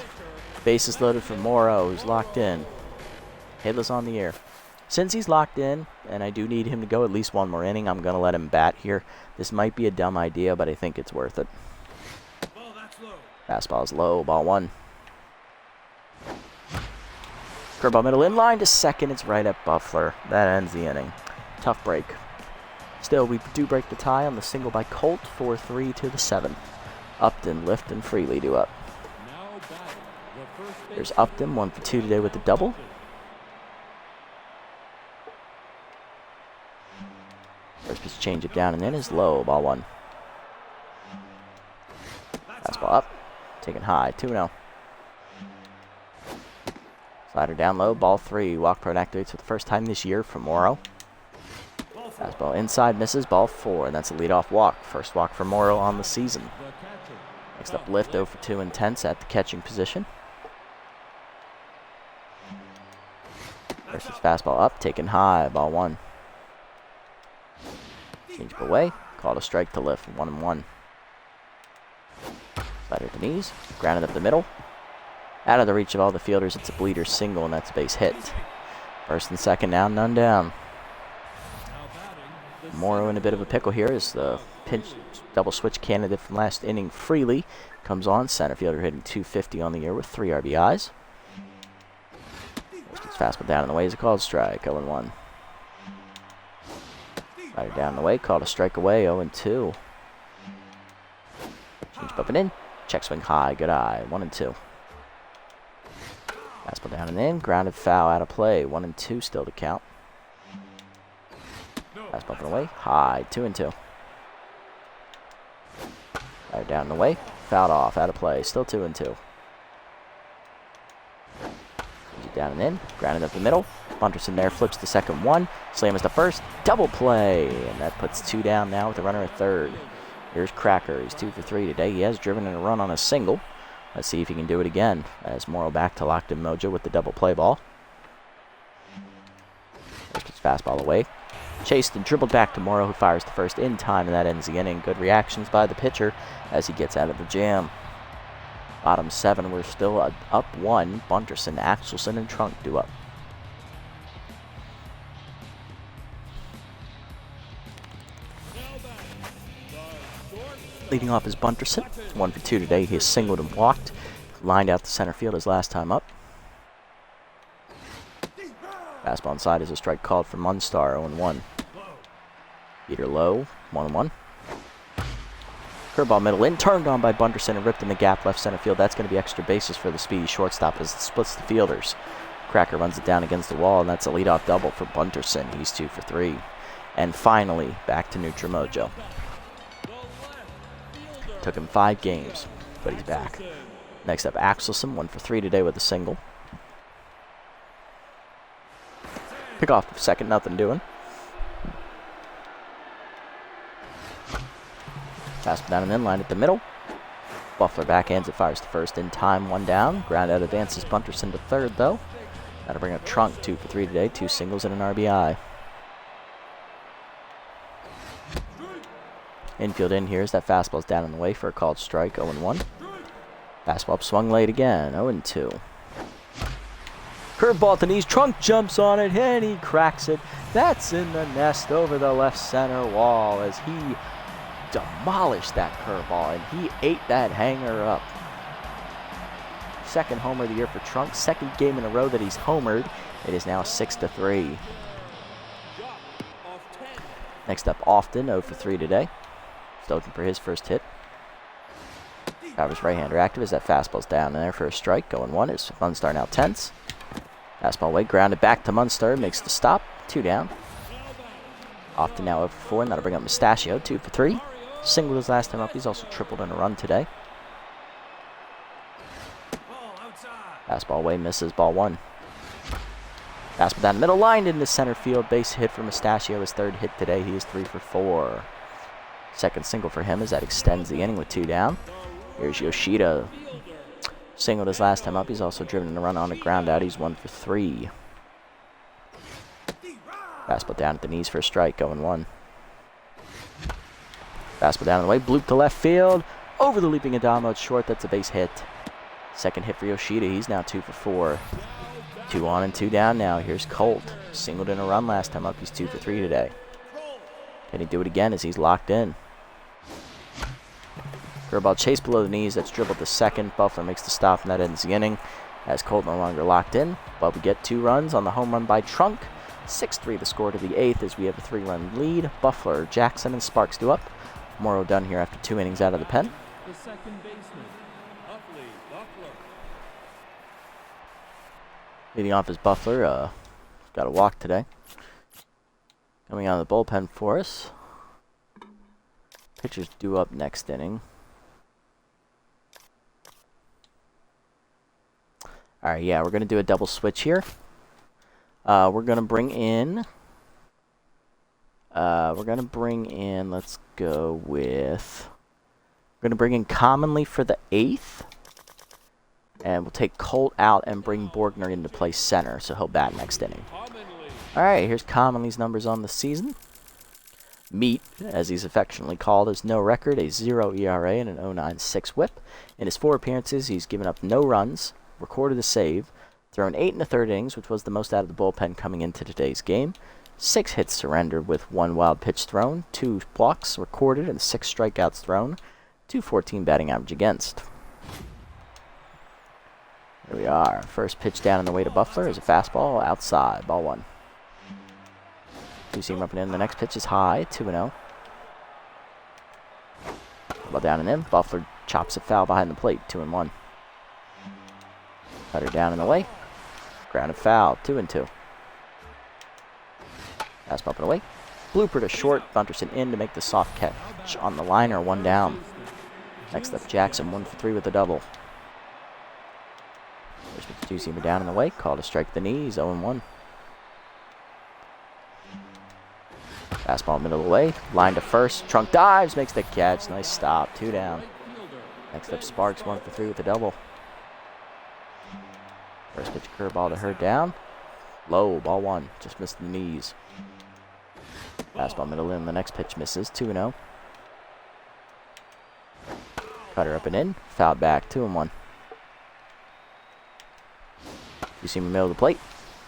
Bases loaded for Morrow, who's locked in. Hitless on the air. Since he's locked in, and I do need him to go at least 1 more inning, I'm going to let him bat here. This might be a dumb idea, but I think it's worth it. Fastball is low, ball 1. Curveball middle in line to second. It's right at Buffler. That ends the inning. Tough break. Still, we do break the tie on the single by Colt, 4-3 to the 7th. Upton, Lifton, Freely do up. There's Upton, 1 for 2 today with the double. First pitch change it down and in is low, ball 1. Fastball up, taken high, 2-0. Slider down low, ball 3. Walk prone activates for the first time this year for Morrow. Fastball inside, misses, ball 4, and that's a leadoff walk. First walk for Morrow on the season. Next up, lift 0 for 2 intense at the catching position. Versus fastball up, taken high, ball 1. Change up away, called a strike to lift, 1-1. Slider to knees, grounded up the middle. Out of the reach of all the fielders, it's a bleeder single, and that's a base hit. First and second now, none down. Morrow in a bit of a pickle here as the pinch double switch candidate from last inning, Freely, comes on. Center fielder hitting .250 on the year with 3 RBIs. First fastball down in the way is a called strike, 0-1. Slider down the way, called a strike away, 0-2. Change up and in, check swing high, good eye, 1-2. Fastball down and in, grounded foul out of play, 1-2 still to count. Fastball up and away, high, 2-2. Slider down and away, fouled off, out of play, still 2-2. Down and in, grounded up the middle. Bunterson there flips the second 1. Slam is the first, double play, and that puts 2 down now with a runner at third. Here's Cracker, he's 2 for 3 today. He has driven in a run on a single. Let's see if he can do it again. As Morrow back to locked in mojo with the double play ball. There's his fastball away. Chased and dribbled back to Morrow, who fires the first in time, and that ends the inning. Good reactions by the pitcher as he gets out of the jam. Bottom 7, we're still up 1. Bunterson, Axelson, and Trunk do up. Leading off is Bunterson. 1 for 2 today. He has singled and walked. Lined out to center field his last time up. Fastball inside is a strike called for Munstar, 0-1. Beater low, 1-1. Curveball middle in, turned on by Bunterson and ripped in the gap left center field. That's going to be extra bases for the speedy shortstop as it splits the fielders. Cracker runs it down against the wall, and that's a leadoff double for Bunterson. He's 2 for 3. And finally, back to neutral mojo. Took him 5 games, but he's back. Next up, Axelson, 1 for 3 today with a single. Pick off the second, nothing doing. Fastball down and in, line at the middle. Buffler backhands it, fires the first in time, 1 down. Ground out advances Bunterson to third, though. That'll bring up Trunk, 2 for 3 today, 2 singles and an RBI. Infield in here as that fastball's down in the way for a called strike, 0-1. Fastball up, swung late again, 0-2. Curveball at the knees, Trunk jumps on it, and he cracks it. That's in the nest over the left center wall as he demolished that curveball, and he ate that hanger up. Second homer of the year for Trunk, second game in a row that he's homered. It is now 6-3. Next up, Often, 0 for 3 today. Looking for his first hit. Travers right-hander active as that fastball's down in there for a strike. 0-1 is Munstar now tense. Fastball away, grounded back to Munstar, makes the stop. 2 down. Often now 0 for 4, and that'll bring up Mustachio, 2 for 3. Singled his last time up. He's also tripled in a run today. Fastball away, misses, ball 1. Fastball down the middle, lined into center field. Base hit for Mustachio, his third hit today. He is 3 for 4. Second single for him as that extends the inning with 2 down. Here's Yoshida. Singled his last time up. He's also driven a run on the ground out. He's 1 for 3. Fastball down at the knees for a strike, 0-1. Fastball down the way, bloop to left field. Over the leaping Adamo, it's short. That's a base hit. Second hit for Yoshida. He's now 2 for 4. 2 on and 2 down now. Here's Colt. Singled in a run last time up. He's 2 for 3 today. Can he do it again as he's locked in? Curveball chase below the knees. That's dribbled to second. Buffler makes the stop, and that ends the inning. As Colt no longer locked in. But we get 2 runs on the home run by Trunk. 6-3 the score to the 8th as we have a 3-run lead. Buffler, Jackson, and Sparks do up. Morrow done here after 2 innings out of the pen. The second baseman, Buffler. Leading off is Buffler. Got a walk today. Coming out of the bullpen for us. Pitchers due up next inning. Alright, yeah, we're going to do a double switch here. We're going to bring in... let's go with... We're going to bring in Commonly for the 8th. And we'll take Colt out and bring Borgner into play center, so he'll bat next inning. Alright, here's Commonly's numbers on the season. Meat, as he's affectionately called, is no record, a 0 ERA and an 0.96 whip. In his 4 appearances, he's given up no runs, recorded a save, thrown 8 1/3 innings, which was the most out of the bullpen coming into today's game. 6 hits surrendered with 1 wild pitch thrown, 2 walks recorded, and 6 strikeouts thrown. 214 batting average against. Here we are. First pitch down on the way to Buffler is a fastball outside, ball 1. Two-seam up and in. The next pitch is high, 2-0. Ball down and in. Buffler chops it foul behind the plate, 2-1. Cutter down and away. Grounded foul, 2-2. Fastball up and away. Blooper to short. Bunterson in to make the soft catch on the liner, 1 down. Next up, Jackson, 1 for 3 with a double. First pitch, two-seamer down and away. Call to strike the knees, 0-1. Fastball middle away, line to first, trunk dives, makes the catch, nice stop, 2 down. Next up, Sparks, 1 for 3 with a double. First pitch curveball to Hurd down, low, ball 1, just missed the knees. Fastball middle in, the next pitch misses, 2-0. Cutter up and in, fouled back, 2-1. You see him in the middle of the plate,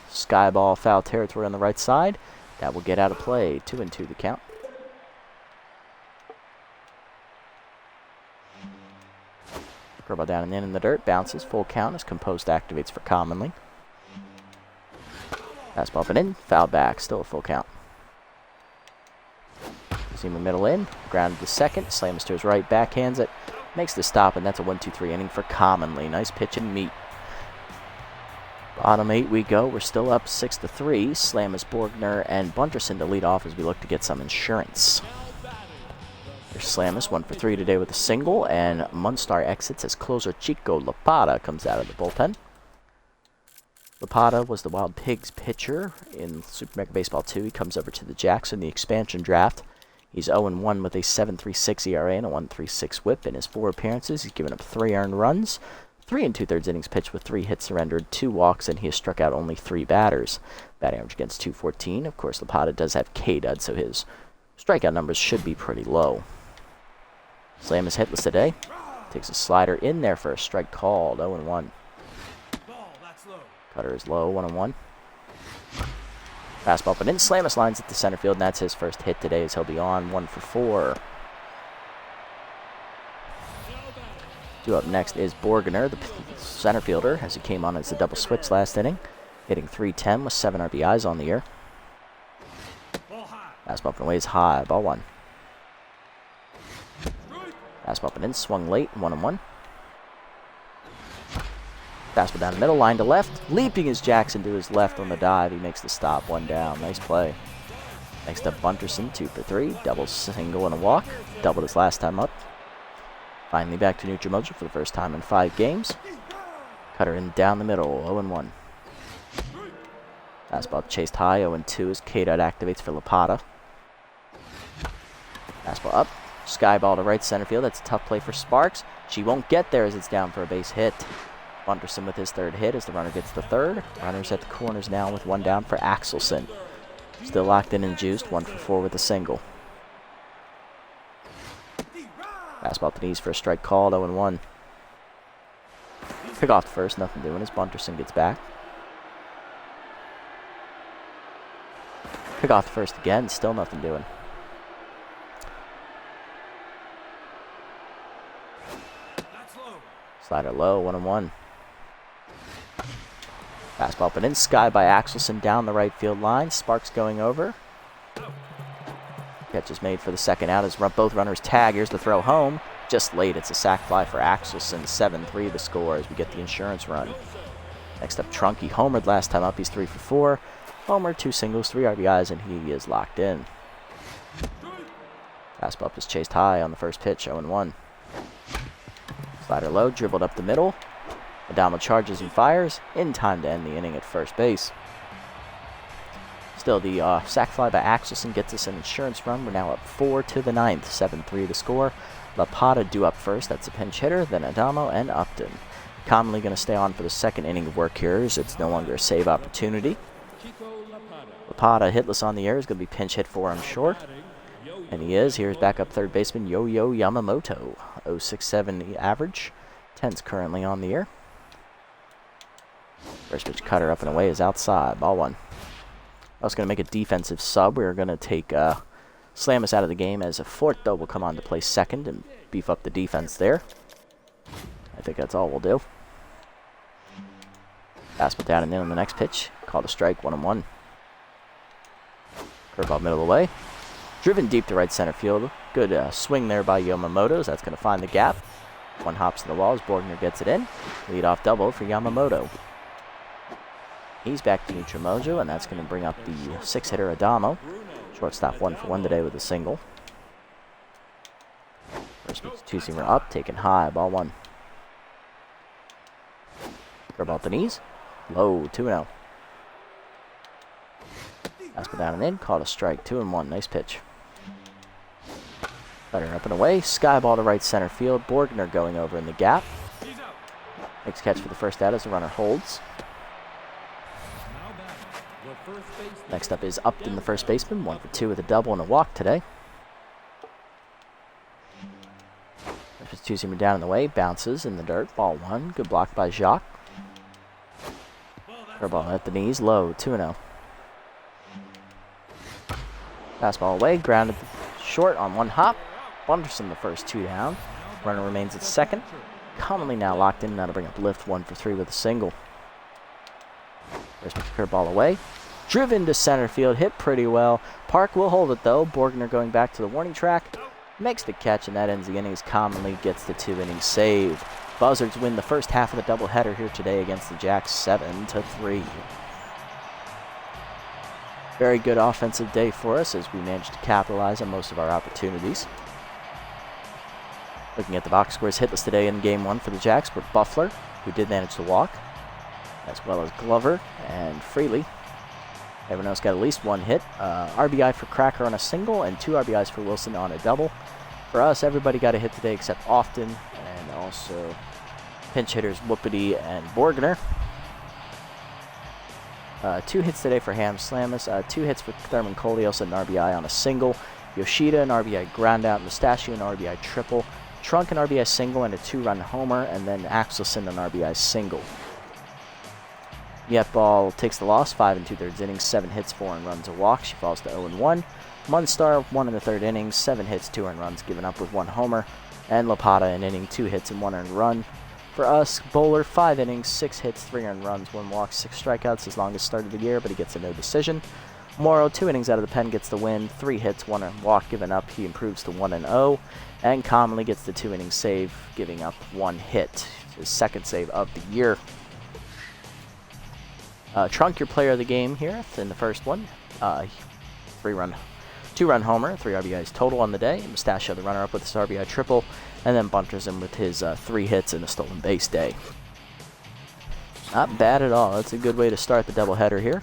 sky ball, foul territory on the right side. That will get out of play. 2-2 the count. Curveball down and in the dirt. Bounces. Full count as Compost activates for Commonly. Fastball up and in. Foul back. Still a full count. Seamer middle in. Grounded to second. Slams to his right. Backhands it. Makes the stop, and that's a 1-2-3 inning for Commonly. Nice pitch and meat. Bottom 8 we go. We're still up 6-3. Slamus, Borgner, and Bunterson to lead off as we look to get some insurance. There's Slamus, 1 for 3 today with a single, and Munstar exits as closer Chico Lapata comes out of the bullpen. Lapata was the Wild Pigs pitcher in Super Mega Baseball 2. He comes over to the Jacks in the expansion draft. He's 0-1 with a 7.36 ERA and a 1.36 whip. In his 4 appearances, he's given up 3 earned runs. 3 2/3 innings pitched with 3 hits surrendered, 2 walks, and he has struck out only 3 batters. Batting average against .214. Of course, Lapata does have K-Dud, so his strikeout numbers should be pretty low. Slam is hitless today. Takes a slider in there for a strike called, 0-1. Cutter is low, 1-1. Fastball up and in. Slamus lines it to center field, and that's his first hit today as he'll be on 1 for 4. Due up next is Borgner, the center fielder, as he came on as a double switch last inning, hitting .310 with 7 RBIs on the year. Fastball up and away is high, ball 1. Fastball up and in, swung late, 1-1. Fastball down the middle, line to left. Leaping is Jackson to his left on the dive. He makes the stop, 1 down. Nice play. Next up, Bunterson, 2 for 3. Double, single, and a walk. Doubled his last time up. Finally back to neutral mojo for the first time in 5 games. Cutter in down the middle, 0-1. Fastball chased high, 0-2 as K-Dot activates for Lapata. Fastball up. Sky ball to right center field. That's a tough play for Sparks. She won't get there as it's down for a base hit. Bunterson with his 3rd hit as the runner gets the 3rd. Runners at the corners now with 1 down for Axelson. Still locked in and juiced, 1 for 4 with a single. Fastball up the knees for a strike called, 0-1. Pick off the first, nothing doing as Bunterson gets back. Pick off the first again, still nothing doing. Slider low, 1-1. Fastball up and in, sky by Axelson down the right field line. Sparks going over. Catch is made for the second out as both runners tag. Here's the throw home. Just late, it's a sac fly for Axelson. 7-3 the score as we get the insurance run. Next up, Trunky homered last time up. He's 3 for 4. Homer, 2 singles, 3 RBIs, and he is locked in. Fastball up is chased high on the first pitch, 0-1. Slider low, dribbled up the middle. Adamo charges and fires in time to end the inning at first base. Still, the sac fly by Axelson gets us an insurance run. We're now up 4 to the 9th, 7-3 the score. Lapata due up first, that's a pinch hitter, then Adamo and Upton. Commonly going to stay on for the second inning of work here, as it's no longer a save opportunity. Lapata hitless on the air, is going to be pinch hit for him short. And he is. Here's backup third baseman Yo-Yo Yamamoto. 0.67 average. 10's currently on the air. First pitch cutter up and away is outside. Ball one. I was going to make a defensive sub. We were going to take Slamus out of the game, as a Forto will come on to play second and beef up the defense there. I think that's all we'll do. Fastball down and in on the next pitch. Called a strike, 1-1. Curveball middle of the way. Driven deep to right center field. Good swing there by Yamamoto. That's going to find the gap. One hops to the wall as Borgner gets it in. Leadoff double for Yamamoto. He's back to neutral mojo, and that's going to bring up the 6-hitter Adamo. Shortstop 1-for-1 today with a single. First pitch two-seamer up, taken high, ball one. Curveball at the knees. Low, 2-0. Fastball down and in, caught a strike, 2-1. Nice pitch. Cutter up and away, sky ball to right center field. Borgner going over in the gap. Makes catch for the first out as the runner holds. Next up is Upton, the first baseman. 1-for-2 with a double and a walk today. First two-seamer down in the way, bounces in the dirt. Ball one, good block by Jacques. Curveball at the knees, low, 2-0. Fastball away, grounded short on one hop. Bunderson the first two down. Runner remains at second. Commonly now locked in, now to bring up lift, 1-for-3 with a single. First pitch curveball away. Driven to center field, hit pretty well. Park will hold it though. Borgner going back to the warning track. Makes the catch, and that ends the innings. Commonly gets the 2-inning save. Buzzards win the first half of the doubleheader here today against the Jacks, 7-3. Very good offensive day for us as we managed to capitalize on most of our opportunities. Looking at the box scores hitless today in Game 1 for the Jacks were Buffler, who did manage to walk, as well as Glover and Freely. Everyone else got at least one hit. RBI for Cracker on a single and 2 RBIs for Wilson on a double. For us, everybody got a hit today except Often, and also pinch hitters Whoopity and Borgner. 2 hits today for Ham Slamus. 2 hits for Thurman Collier, also an RBI on a single. Yoshida, an RBI ground out. Mustachio, an RBI triple. Trunk, an RBI single and a 2-run homer. And then Axelson, an RBI single. Yetball takes the loss, 5 2/3 innings, 7 hits, 4 runs, a walk. She falls to 0-1. Munstar, 1 in the 3rd innings, 7 hits, 2 runs, given up with 1 homer. And Lapata, an inning, 2 hits and 1 earned run. For us, Bowler, 5 innings, 6 hits, 3 earned runs, 1 walk, 6 strikeouts, his longest start of the year, but he gets a no decision. Morrow, 2 innings out of the pen, gets the win, 3 hits, 1 earned walk, given up. He improves to 1-0. And commonly gets the 2-inning save, giving up 1 hit. His 2nd save of the year. Trunk, your player of the game here in the first one. 2-run homer, 3 RBIs total on the day. Mustachio, the runner-up with his RBI triple, and then bunters him with his 3 hits and a stolen base day. Not bad at all. That's a good way to start the doubleheader here.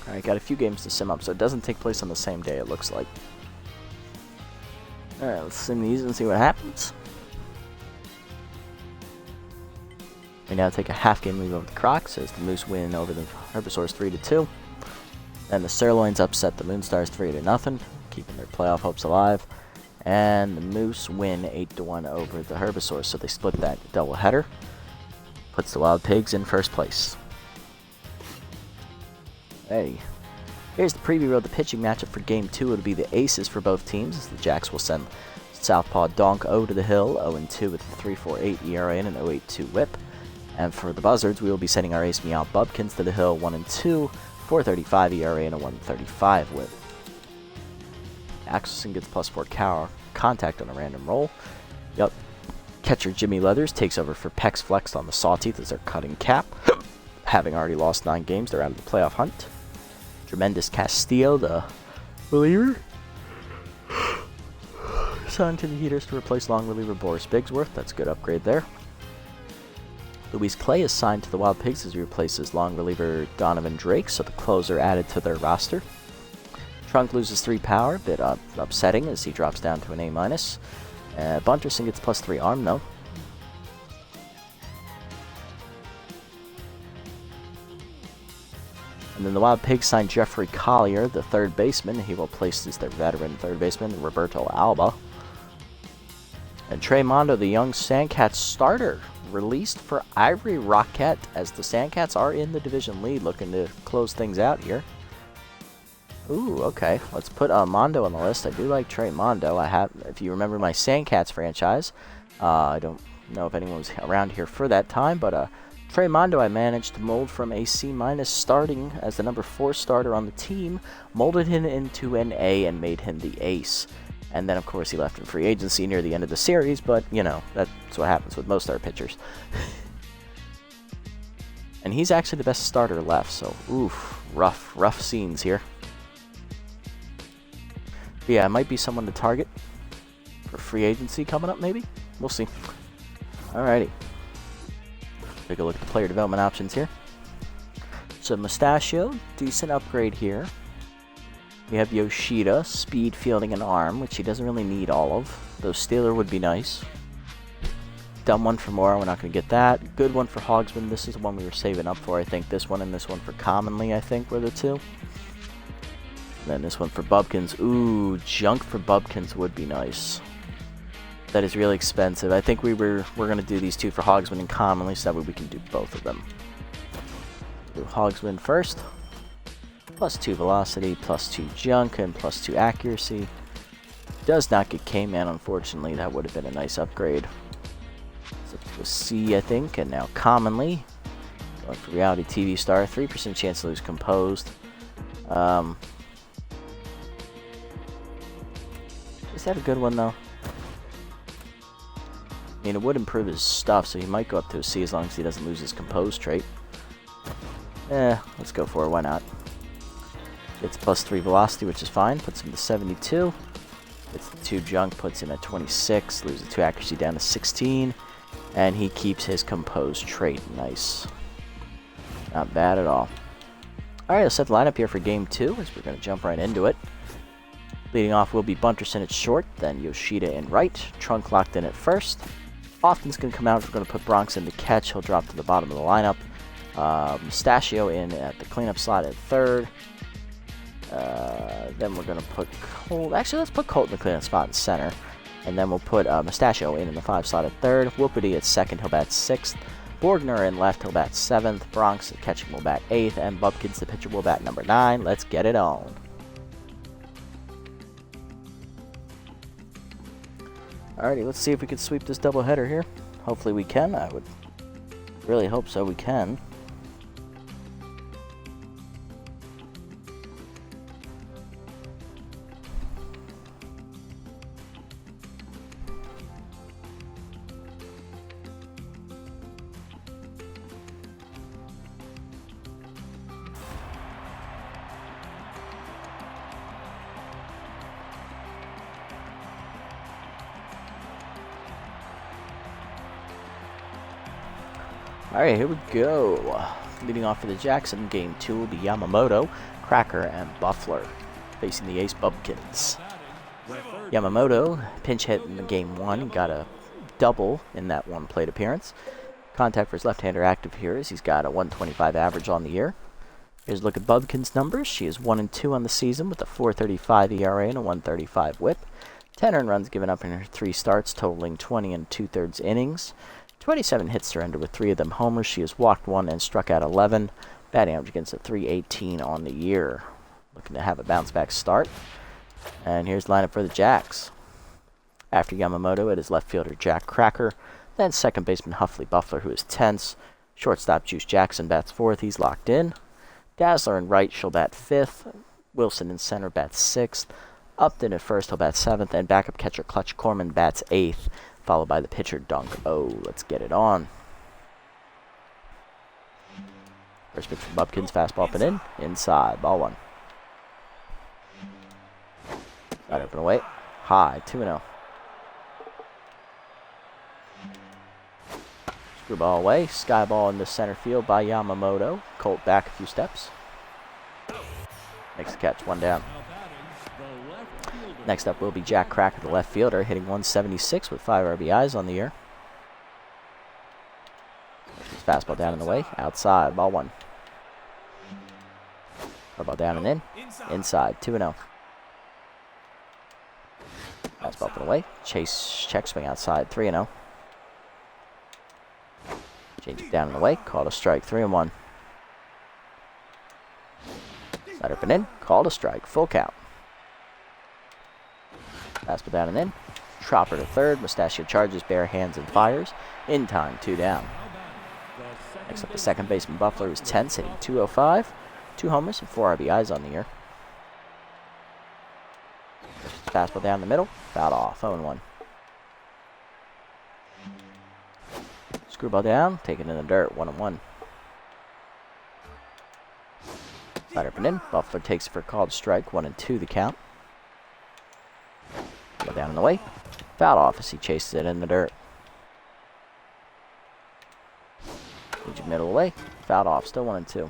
Alright, got a few games to sim up, so it doesn't take place on the same day, it looks like. Alright, let's sim these and see what happens. We now take a half-game lead over the Crocs as the Moose win over the Herbisaurs 3-2. And the Sirloins upset the Moonstars 3-0, keeping their playoff hopes alive. And the Moose win 8-1 over the Herbisaurs, so they split that doubleheader. Puts the Wild Pigs in first place. Hey, here's the preview of the pitching matchup for Game 2. It'll be the aces for both teams, as the Jacks will send Southpaw Donk O to the hill, 0-2 with a 3.48 ERA and an 0.82 whip. And for the Buzzards, we will be sending our ace Meow Bubkins to the hill, 1-2, 4.35 ERA and a 1.35 whip. Axelson gets +4 contact on a random roll. Yep. Catcher Jimmy Leathers takes over for Pex Flex on the Sawteeth as their cutting cap. Having already lost 9 games, they're out of the playoff hunt. Tremendous Castillo, the reliever, signed to the Heaters to replace long reliever Boris Bigsworth. That's a good upgrade there. Luis Clay is signed to the Wild Pigs as he replaces long reliever Donovan Drake, so the closer added to their roster. Trunk loses 3 power, a bit upsetting as he drops down to an A-. Bunterson gets +3 arm, though. And then the Wild Pigs signed Jeffrey Collier, the third baseman. He will replace their veteran third baseman, Roberto Alba. And Trey Mondo, the young Sandcats starter, released for Ivory Rocket, as the Sandcats are in the division lead, looking to close things out here. Ooh, okay. Let's put Mondo on the list. I do like Trey Mondo. If you remember my Sandcats franchise, I don't know if anyone was around here for that time, but Trey Mondo I managed to mold from a C- starting as the number 4 starter on the team, molded him into an A and made him the ace. And then, of course, he left in free agency near the end of the series, but, you know, that's what happens with most of our pitchers. And he's actually the best starter left, so, oof, rough scenes here. But yeah, it might be someone to target for free agency coming up, maybe? We'll see. Alrighty. Take a look at the player development options here. So, Mustachio, decent upgrade here. We have Yoshida, speed, fielding, and arm, which he doesn't really need all of. Though Steeler would be nice. Dumb one for Mora, we're not going to get that. Good one for Hogsman, this is the one we were saving up for, I think. This one and this one for Commonly, I think, were the two. And then this one for Bubkins. Ooh, junk for Bubkins would be nice. That is really expensive. I think we're going to do these two for Hogsman and Commonly, so that way we can do both of them. Do Hogsman first. +2 velocity, +2 junk, and +2 accuracy. Does not get K-Man, unfortunately. That would have been a nice upgrade. So to a C, I think, and now Commonly. Going for Reality TV Star. 3% chance to lose Composed. Is that a good one, though? I mean, it would improve his stuff, so he might go up to a C as long as he doesn't lose his Composed trait. Let's go for it. Why not? It's +3 velocity, which is fine. Puts him to 72. It's 2 junk, puts him at 26. Loses 2 accuracy down to 16. And he keeps his Composed trait. Nice. Not bad at all. Alright, let's set the lineup here for Game 2, as we're going to jump right into it. Leading off will be Bunterson at short, then Yoshida in right. Trunk locked in at first. Austin's going to come out. We're going to put Bronx in to catch. He'll drop to the bottom of the lineup. Mustachio in at the cleanup slot at third. Then we're going to put Colt. Actually, let's put Colt in the cleanup spot in center. And then we'll put Mustachio in the 5 slot at third. Whoopity at second, he'll bat 6th. Borgner in left, he'll bat 7th. Bronx at catching will bat 8th. And Bubkins, the pitcher, will bat number 9. Let's get it on. Alrighty, let's see if we can sweep this doubleheader here. Hopefully we can. I would really hope so we can. Alright, here we go. Leading off for the Jackson, Game 2 will be Yamamoto, Cracker, and Buffler, facing the Ace Bubkins. Yamamoto pinch hit in the Game 1. He got a double in that one plate appearance. Contact for his left-hander active here is he's got a 125 average on the year. Here's a look at Bubkins' numbers. She is 1-2 on the season with a 4.35 ERA and a 1.35 WHIP. 10 earned runs given up in her 3 starts, totaling 20 2/3 innings. 27 hits surrendered with 3 of them homers. She has walked 1 and struck out 11. Batting average against a 318 on the year. Looking to have a bounce-back start. And here's the lineup for the Jacks. After Yamamoto, it is left fielder Jack Cracker. Then second baseman Huffley Buffler, who is tense. Shortstop Juice Jackson bats 4th. He's locked in. Dazzler in right, she'll bat 5th. Wilson in center bats 6th. Upton at first, he'll bat 7th. And backup catcher Clutch Corman bats 8th. followed by the pitcher dunk. Oh, let's get it on. First pitch from Bubkins, fastball up and in. Inside, ball 1. Side up and away. High, 2-0. Screw ball away. Sky ball into center field by Yamamoto. Colt back a few steps. Makes the catch, 1 down. Next up will be Jack Cracker, the left fielder, hitting 176 with 5 RBIs on the year. Fastball down and away. Outside, ball 1. Ball down and in. Inside, 2-0. Fastball up and away. Chase check swing outside, 3-0. Change it down and away. Called a strike, 3-1. Side up and in. Called a strike, full count. Fastball down and in. Tropper to third. Mustachio charges, bare hands and fires. In time, 2 down. Next up, the second baseman Buffler is tense, hitting 205. 2 homers and 4 RBIs on the year. Fastball down the middle. Fouled off, 0-1. Screwball down, taken in the dirt, 1-1. Slider up and in. Buffler takes it for a called strike, 1-2 the count. Go down in the way. Fouled off as he chases it in the dirt. Middle away. Fouled off, still 1-2.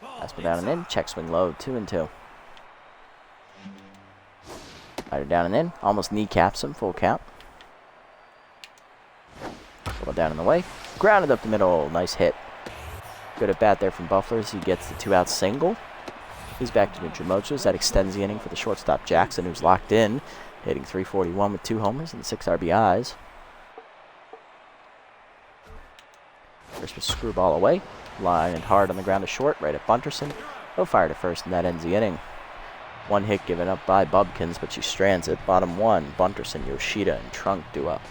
Fastball down and in. Check swing low, 2-2. Rider down and in. Almost kneecaps him, full count. Ball down in the way. Grounded up the middle. Nice hit. Good at bat there from Buffler as he gets the 2-out single. He's back to neutral motions. That extends the inning for the shortstop Jackson, who's locked in, hitting 341 with 2 homers and 6 RBIs. First was screwball away. Line and hard on the ground to short, right at Bunterson. No fire to first, and that ends the inning. 1 hit given up by Bubkins, but she strands it. Bottom 1, Bunterson, Yoshida, and Trunk do up.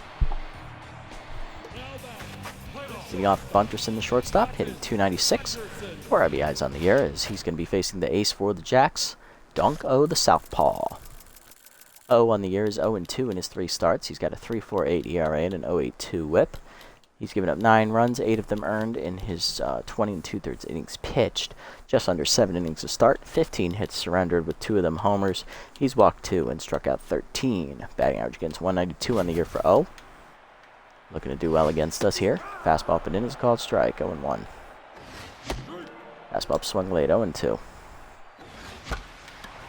Sitting off Bunterson, the shortstop, hitting 296. 4 RBIs on the year, as he's going to be facing the ace for the Jacks, Dunk O, the southpaw. O on the year is 0-2 in his 3 starts. He's got a 3.48 ERA and an 0.82 whip. He's given up 9 runs, 8 of them earned in his 20 2/3 innings pitched. Just under 7 innings to start, 15 hits surrendered with 2 of them homers. He's walked 2 and struck out 13. Batting average against 192 on the year for O. Looking to do well against us here. Fastball up and in is called strike, 0-1. Fastball up swung late, 0-2.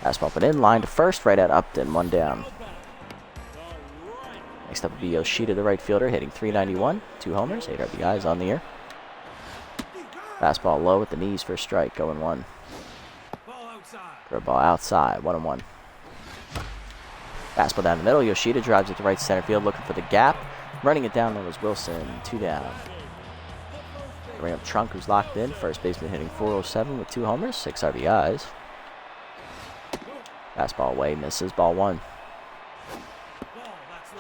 Fastball up and in, line to first, right at Upton, 1 down. Next up will be Yoshida, the right fielder, hitting 391, 2 homers, 8 RBIs on the year. Fastball low at the knees for a strike, 0-1. Curveball outside, 1-1. Fastball down the middle, Yoshida drives it to right center field, looking for the gap. Running it down there was Wilson, 2 down. Bring up Trunk, who's locked in. First baseman hitting 407 with 2 homers, 6 RBIs. Fastball away, misses, ball 1.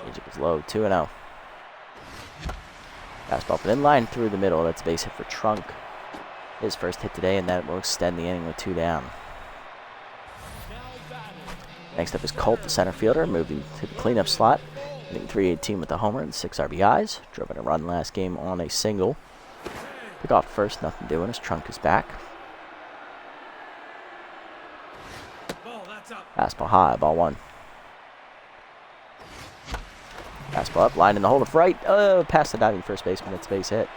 Changeup is low, 2-0. Fastball up and in, line through the middle. That's a base hit for Trunk. His first hit today, and that will extend the inning with 2 down. Next up is Colt, the center fielder, moving to the cleanup slot. Hitting 318 with a homer and 6 RBIs. Drove in a run last game on a single. Pick off first, nothing doing. His Trunk is back. Fastball high, ball 1. Fastball up, line in the hole to right. Past the diving first baseman. It's a base hit.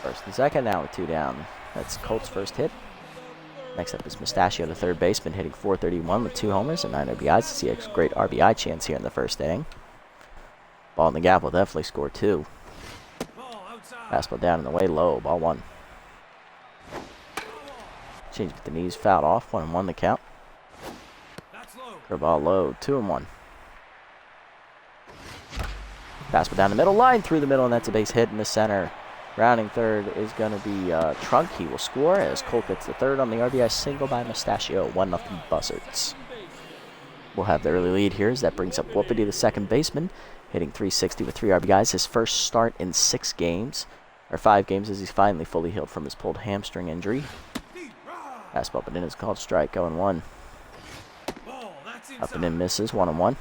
First and second, now with 2 down. That's Colt's first hit. Next up is Mustachio, the third baseman, hitting 431 with 2 homers and 9 RBIs. To see a great RBI chance here in the first inning. Ball in the gap will definitely score 2. Fastball down and away low, ball 1. Change with the knees, fouled off, 1-1 the count. Curveball low, 2-1. Fastball down the middle, line through the middle, and that's a base hit in the center. Rounding third is going to be Trunk. He will score as Colt gets the third on the RBI single by Mustachio, 1-0 Buzzards. We'll have the early lead here as that brings up Whoopity, the second baseman, hitting 360 with 3 RBIs. His first start in 6 games, or 5 games, as he's finally fully healed from his pulled hamstring injury. Fastball up and in is called strike, 0-1. Up and in misses, 1-1.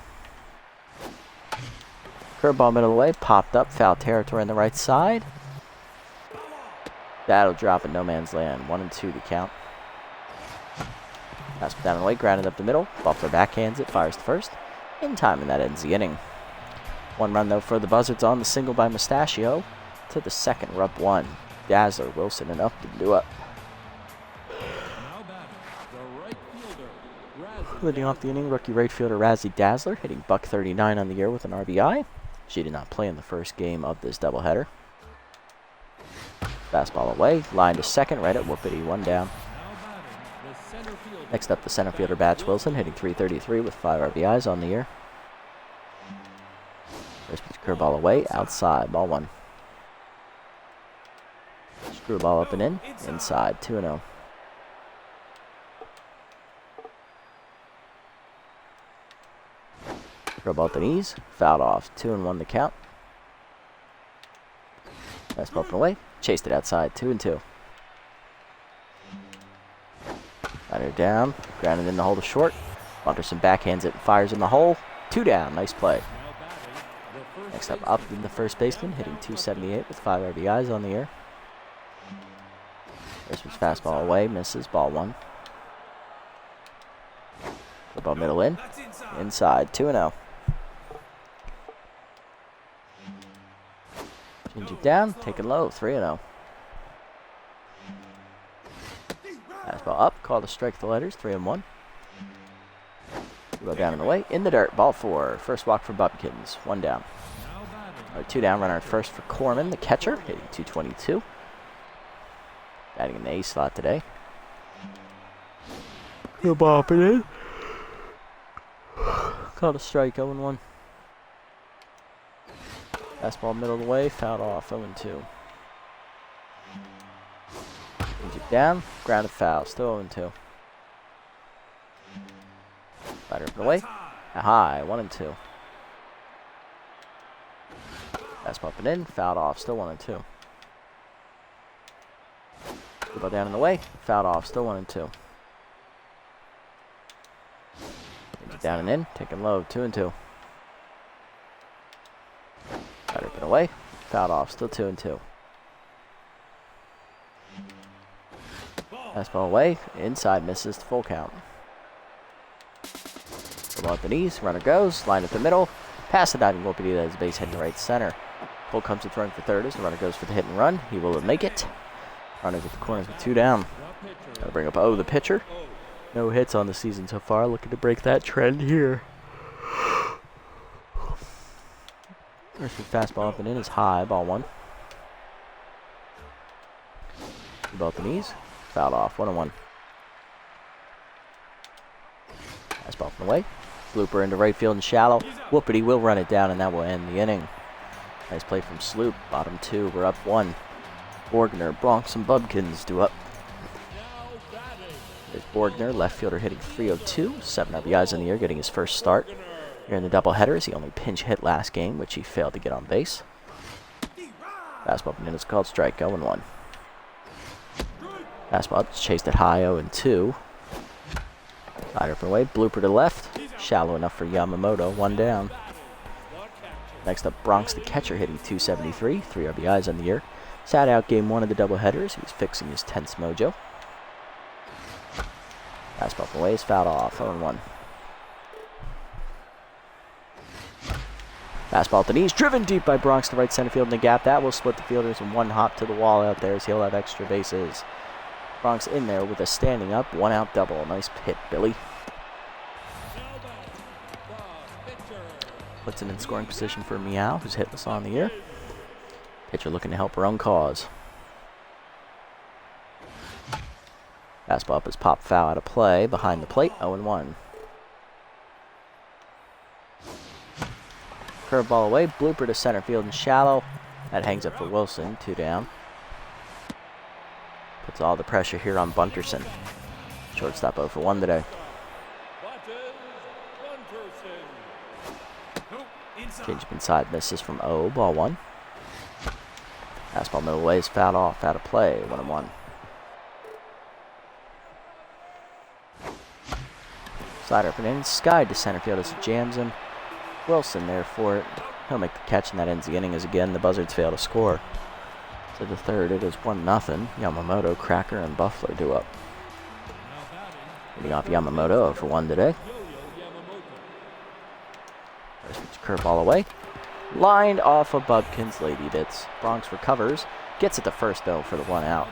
Curveball middle of the way, popped up, foul territory on the right side. That'll drop in no man's land. 1-2 to count. Fastball down the way, grounded up the middle. Buffalo backhands it, fires to first. In time, and that ends the inning. 1 run, though, for the Buzzards on the single by Mustachio. To the second, we're up 1. Dazzler, Wilson, and Upton do up. Now batting, the right fielder, Razzie Leading off the inning, rookie right fielder Razzie Dazzler, hitting .139 on the year with an RBI. She did not play in the first game of this doubleheader. Fastball away, line to second, right at Whoopity, 1 down. Now batting, the center fielder. Next up, the center fielder Bats Wilson, hitting .333 with 5 RBIs on the year. First pitch curveball away, outside, ball 1. Screwball up and in, inside, 2-0. Curveball at the knees, fouled off, 2-1 the count. Fastball up and away, chased it outside, 2-2. Rider down, grounded in the hole to short. Bunterson backhands it and fires in the hole. 2 down, nice play. Now batting, the first Next up, Upton, the first baseman, hitting .278 with 5 RBIs on the year. First pitch fastball away, misses, ball 1. Curveball middle in, inside, 2-0. Change it down, taken low, 3-0. Fastball up, call the strike the letters, 3-1. Go down and away, in the dirt, ball 4. First walk for Bumpkins, 1 down. now batting, Or 2 down, runner at first for Corman, the catcher, hitting .222. Batting in the A slot today. Good ball up and in. Called a strike, 0-1. Fastball middle of the way, fouled off, 0-2. Change it down, grounded foul, still 0-2. Rider up and away, a high, 1-2. Fastball up and in, fouled off, still 1-2. Good ball down in the way, fouled off, still 1-2. Change it down and in, taken low, 2-2. Rider up and away, fouled off, still 2-2. Fastball away, inside, misses, full count. Ball at the knees, runner goes, line at the middle, pass the diving Whoopity, that is base hit to right center. Cole comes to throwing for third as the runner goes for the hit and run. He will make it. Runners at the corners with 2 down. the pitcher, Gotta bring up the pitcher. oh, No hits on the season so far, looking to break that trend here. First pitch fastball up and in is high, ball 1. Ball at the knees, fouled off, 1-1. Fastball from the way. Blooper into right field and shallow. Whoopity will run it down, and that will end the inning. Nice play from Sloop. Bottom 2. We're up 1. Borgner, Bronx, and Bubkins do up. now batting, There's Borgner, left fielder, hitting .302. 7 RBIs in the year, getting his first start. Here in the doubleheaders, he only pinch hit last game, which he failed to get on base. Fastball from in is called strike, 0-1. Fastball chased it high, 0-2. Rider up and away, blooper to the left. Shallow enough for Yamamoto, 1 down. the catcher, Next up, Bronx the catcher, hitting .273, 3 RBIs on the year. Sat out game 1 of the doubleheaders. He was fixing his tense mojo. Fastball from away is fouled off, 0-1. Fastball at the knees, driven deep by Bronx to right center field in the gap. That will split the fielders in 1 hop to the wall out there as he'll have extra bases. Bronx in there with a standing up, 1 out double. Nice hit, Billy. now batting, the pitcher, Puts him in scoring position for Meow, who's hitless on the year. Pitcher looking to help her own cause. Fastball up is popped foul out of play. Behind the plate, 0-1. Curveball away, blooper to center field and shallow. That hangs up for Wilson, 2 down. Puts all the pressure here on Bunterson. Shortstop 0 for 1 today. Bunterson, Change up inside, misses from O, ball 1. Fastball middle away is fouled off, out of play, 1-1. Slider up and in, skied to center field as it jams him. Wilson there for it. He'll make the catch, and that ends the inning as again the Buzzards fail to score. So the third, it is 1-0. Yamamoto, Cracker, and Buffler do up. Leading off Yamamoto for 1 today. First pitch curveball away. Lined off of Bubkin's Lady Bits. Bronx recovers. Gets it to first, though, for the 1 out.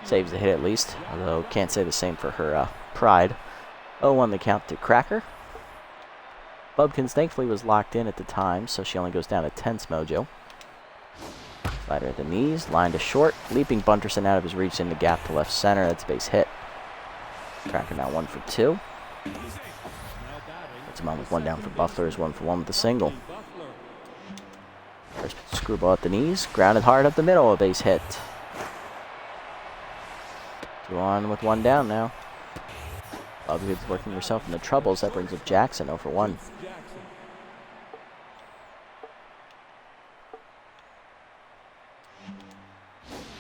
Saves the hit at least, although can't say the same for her pride. 0-1 the count to Cracker. Bubkins thankfully was locked in at the time, so she only goes down to 10's mojo. Slider at the knees, line to short, leaping Bunterson out of his reach in the gap to left center. That's a base hit. Cracker now 1 for 2. Puts him on with 1 down for Buffler, is 1 for 1 with a single. First pitch screwball at the knees, grounded hard up the middle, a base hit. 2 on with 1 down now. Bubkins working herself into troubles. That brings up Jackson 0 for 1.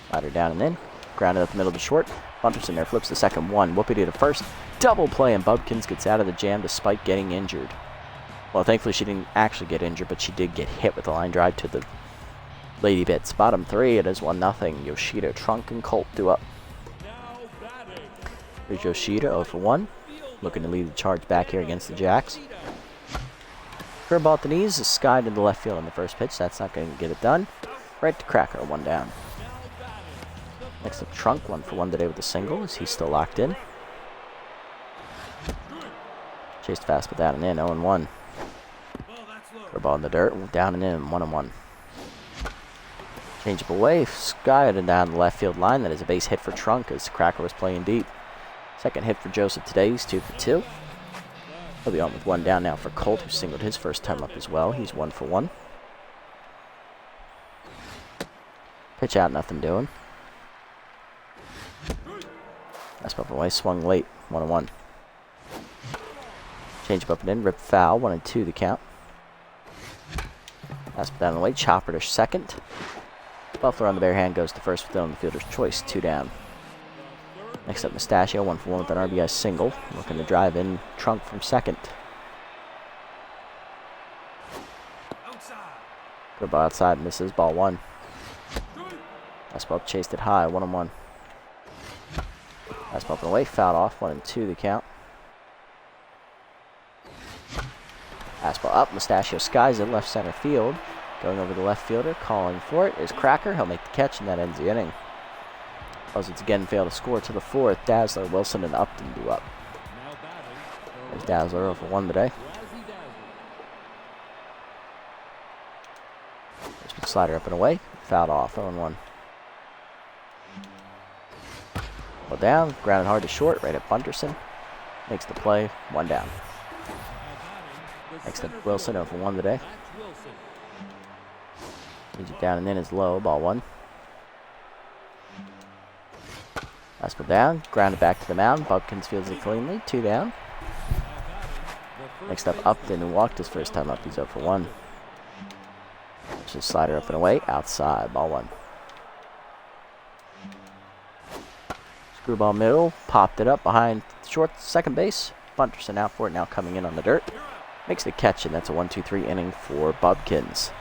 Slider down and in. Grounded up the middle to short. Bunterson there flips the second 1. Whoopity to first. Double play, and Bubkins gets out of the jam despite getting injured. Well, thankfully she didn't actually get injured, but she did get hit with a line drive to the Lady Bits. Bottom 3, it is 1-0. Yoshida, Trunk, and Colt do up. Here's Yoshida 0 for 1. Looking to lead the charge back here against the Jacks. Curveball at the knees is skied into left field in the first pitch. That's not going to get it done. Right to Cracker, 1 down. Next up, Trunk, 1 for 1 today with a single, as he's still locked in. Chased fast with that and in, 0-1. Curveball in the dirt, down and in, 1-1. Change up away, skied and down the left field line. That is a base hit for Trunk as Cracker was playing deep. Second hit for Joseph today, he's 2 for 2. He'll be on with 1 down now for Colt, who singled his first time up as well. He's 1 for 1. Pitch out, nothing doing. That's up away, swung late, 1-1. Change up and in, rip foul, 1-2 the count. Pass down the way, chopper to second. Buffler on the bare hand goes to first with the fielder's choice, 2 down. Next up, Mustachio, 1 for 1 with an RBI single. Looking to drive in Trunk from second. Good ball outside, misses, ball 1. Fastball chased it high, 1-1. Fastball up and away, fouled off, 1-2 the count. Fastball up, Mustachio skies it, left center field. Going over the left fielder, calling for it is Cracker. He'll make the catch, and that ends the inning. Buzzards again fail to score to the 4th. Dazzler, Wilson, and Upton do up. There's Dazzler 0 for 1 today. Slider up and away, fouled off, 0-1. Well down, grounded hard to short, right at Bunterson. Makes the play, 1 down. Next up, Wilson 0 for 1 today. Leads it down and in is low, ball 1. Fastball down, grounded back to the mound. Bubkins fields it cleanly, 2 down. Next up, Upton, who walked his first time up. He's 0 for 1. Just slider up and away, outside, ball 1. Screwball middle, popped it up behind short second base. Bunterson out for it, now coming in on the dirt. Makes the catch, and that's a 1-2-3 inning for Bubkins.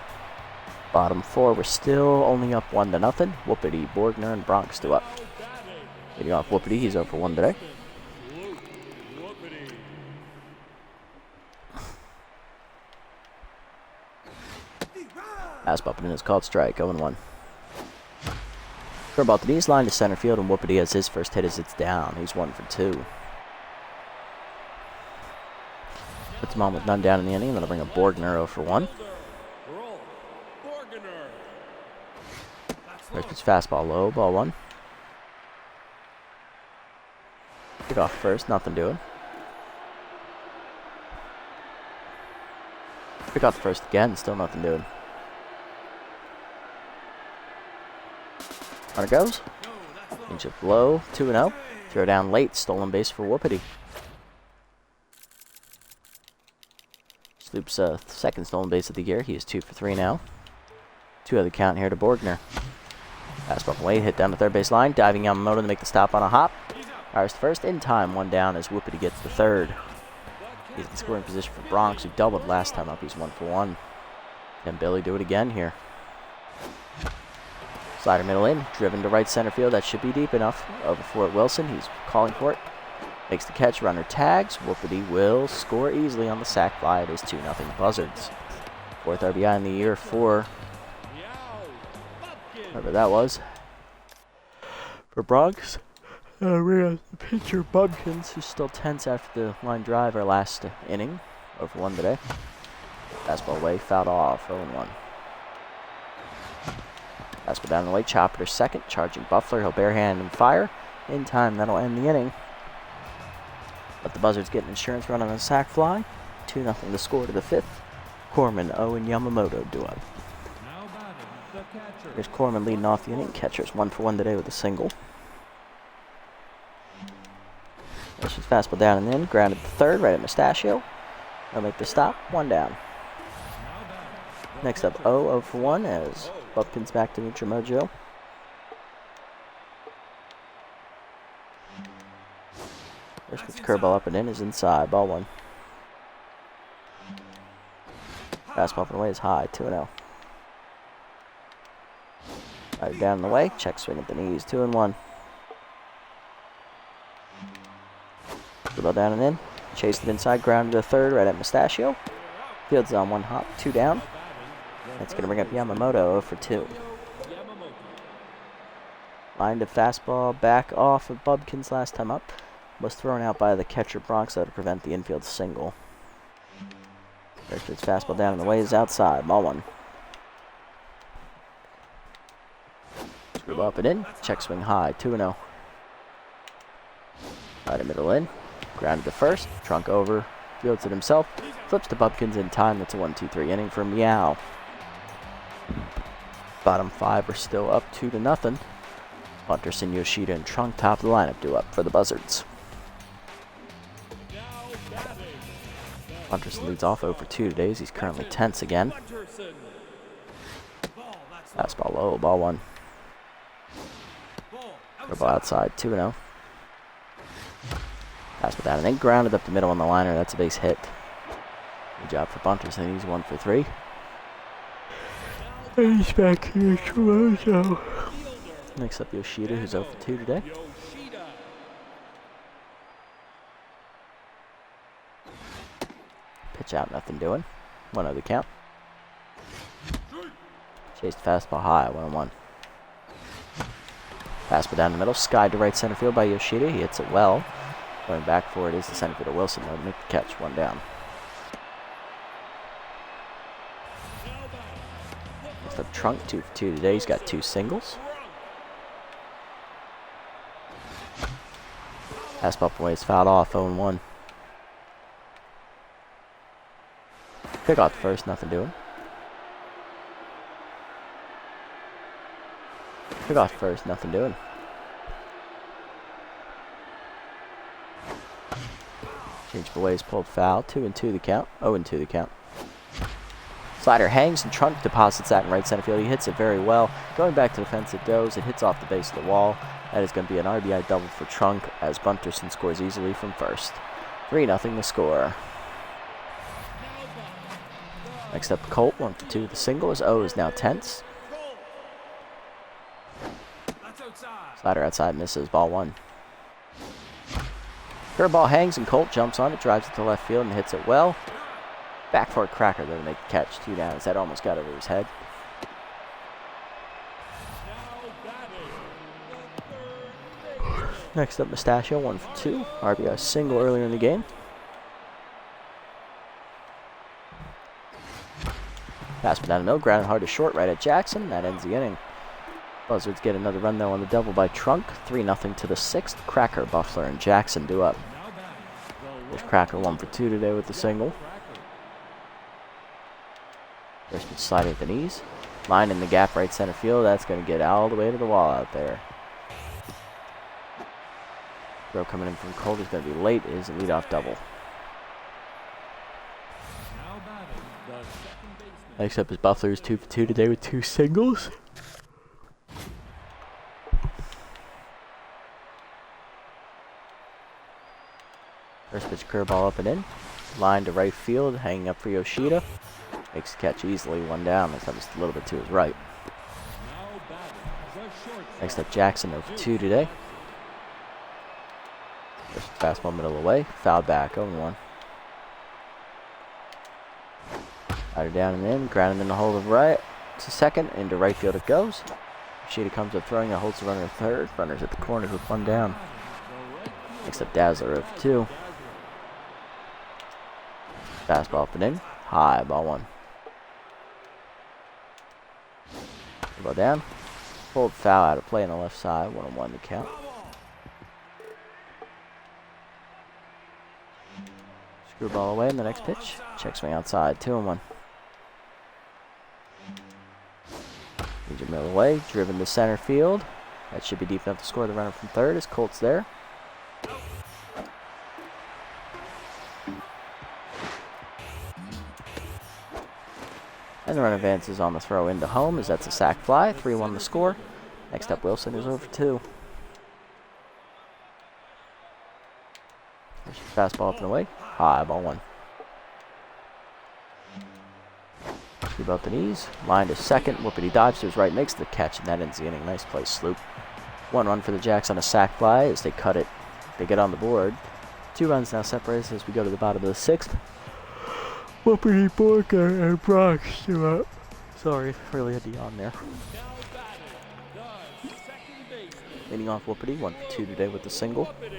Bottom 4, we're still only up 1-0. Whoopity, Borgner, and Bronx do up. Leading off Whoopity, he's 0 for 1 today. Fastball up and in is called strike, 0-1. Curveball at the knees, line to center field, and Whoopity has his first hit as it's down. He's 1 for 2. Puts him on with none down in the inning, and that'll bring a Borgner 0 for 1. First pitch fastball low, ball 1. Pick off first, nothing doing. Pick off first again, still nothing doing. Runner goes. Inch up low, 2-0. Throw down late, stolen base for Whoopity. Sloop's second stolen base of the year. He is 2 for 3 now. 2 other count here to Borgner. Fastball away, hit down the third base line. Diving Yamamoto to make the stop on a hop. Fires to first in time, 1 down as Whoopity gets the third. He's in scoring position for Bronx, who doubled last time up. He's 1 for 1. Can Billy do it again here? Slider middle in, driven to right center field. That should be deep enough. Over for it, Wilson. He's calling for it. Makes the catch, runner tags. Whoopity will score easily on the sac fly. It is 2-0 Buzzards. Fourth RBI in the year for whoever that was. For Bronx. The pitcher Bumpkins, who's still tense after the line drive our last inning. Over 1 today. Fastball away, fouled off, 0-1. Fastball down the way, Chopper to second, charging Buffler. He'll barehand and fire. In time, that'll end the inning. But the Buzzards get an insurance run on a sac fly. 2-0 the score to the 5th. Corman, and Yamamoto do up. Here's Corman leading off the inning. Catcher's 1 for 1 today with a single. This is fastball down and in, grounded to third, right at Mustachio. They'll make the stop, 1 down. Next up, 0 for 1 as Bumpkins back to neutral mojo. First pitch curveball up and in is inside, ball 1. Fastball up and away is high, 2-0. Right down and away, check swing at the knees, 2-1. Ball down and in, chased it inside, grounded to third, right at Mustachio. Field's on 1 hop, 2 down. That's going to bring up Yamamoto, 0 for 2. Line to fastball back off of Bumpkins last time up. Was thrown out by the catcher Bronx to prevent the infield single. First fastball down and the way is outside, ball 1. Screw up and in, check swing high, 2-0. Right in middle in, grounded to first, trunk over, fields it himself, flips to Bumpkins in time. That's a 1-2-3 inning for Meow. Bottom 5 are still up 2-0. Bunterson, Yoshida, and Trunk top of the lineup do up for the Buzzards. Bunterson leads off 0 for 2 today as he's currently tense again. Fastball low, ball 1. Ball outside, 2-0. Fastball down and then grounded up the middle on the liner. That's a base hit. Good job for Bunterson. He's 1 for 3. And he's back here to next up, Yoshida, who's 0 for 2 today. Pitch out, nothing doing. 1-0 the count. Chased fastball high, 1-1. Fastball down the middle, skied to right center field by Yoshida. He hits it well. Going back for it is the center fielder Wilson. They'll make the catch, 1 down. Next up, Trunk, 2 for 2 today. He's got 2 singles. Fastball up away is fouled off, 0-1. Pick off the first, nothing doing. Pick off first, nothing doing. Change of ways, pulled foul. 2-2 the count. 0-2 the count. Slider hangs and Trunk deposits that in right center field. He hits it very well. Going back to the fence it goes. It hits off the base of the wall. That is going to be an RBI double for Trunk as Bunterson scores easily from first. 3-0 the score. Next up, Colt, 1 for 2 with the single as O is now tense. Slider outside misses, ball 1. Curveball hangs and Colt jumps on it, drives it to left field and hits it well. Back for a cracker though to make the catch, 2 down. His head almost got over his head. Next up, Mustachio, 1 for 2. RBI single earlier in the game. Fastball down the middle, grounded hard to short right at Jackson. That ends the inning. Buzzards get another run though on the double by Trunk. 3-0 to the 6th. Cracker, Buffler, and Jackson do up. There's Cracker 1 for 2 today with the single. First pitch slider at the knees. Line in the gap right center field. That's going to get all the way to the wall out there. Throw coming in from Colt is going to be late. It is a leadoff double. Next up is Buffler's 2 for 2 today with 2 singles. First pitch curveball up and in. Line to right field, hanging up for Yoshida. Makes the catch easily, one down. That was a little bit to his right. Now batting the shortstop. Next up, Jackson 0 for 2 today. First fastball middle away, foul back, 0-1. Rider down and in, grounded in the hole of right to second, into right field it goes. Sheeta comes up throwing, it holds the runner at third. Runner's at the corners with one down. Next up, Dazzler 0 for 2. Fastball up and in, high, ball 1. Ball down, pulled foul out of play on the left side, 1-1 to count. Screw ball away in the next pitch. Check swing outside, 2-1. Legion middle away, driven to center field. That should be deep enough to score the runner from third as Colt's there. And the run advances on the throw into home as that's a sac fly, 3-1 the score. Next up, Wilson is over 2. Fastball up and away, high, ball 1. Scoop up the knees, line to second, Whoopity dives to his right, makes the catch, and that ends the inning. Nice play, Sloop. 1 run for the Jacks on a sac fly as they cut it. They get on the board. 2 runs now separate us as we go to the bottom of the 6th. Whoopity Borka and Bronx two up. Sorry, really had to yawn there. Now batting the second baseman. Leading off Whoopity, 1 for 2 today with the single. Whoopity.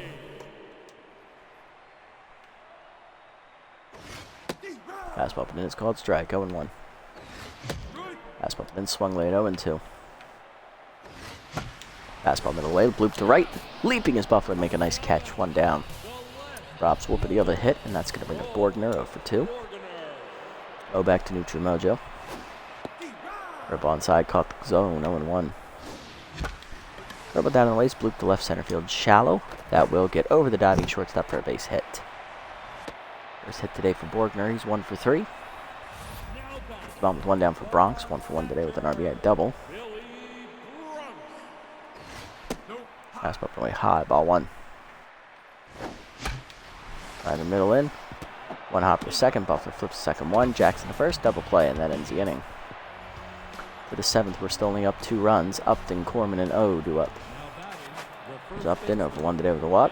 Fastball up and in, it's called strike, 0-1. Fastball up and in, swung late, 0-2. Fastball middle away, bloop to right. Leaping is Buffalo to make a nice catch, 1 down. Robs Whoopity of a hit, and that's going to bring up Borgner 0 for 2. Go back to neutral mojo. Rip onside, caught the zone, 0-1. Curveball down in the waist, bloop to left center field, shallow. That will get over the diving shortstop for a base hit. First hit today for Borgner, he's 1 for 3. Bomb with 1 down for Bronx, 1 for 1 today with an RBI double. Fastball up and away, high, ball 1. Right in the middle in. 1 hop for second, Buffalo flips the second 1, Jackson the first, double play, and that ends the inning. For the 7th, we're still only up 2 runs. Upton, Corman, and O do up. There's Upton over 1 today with a walk.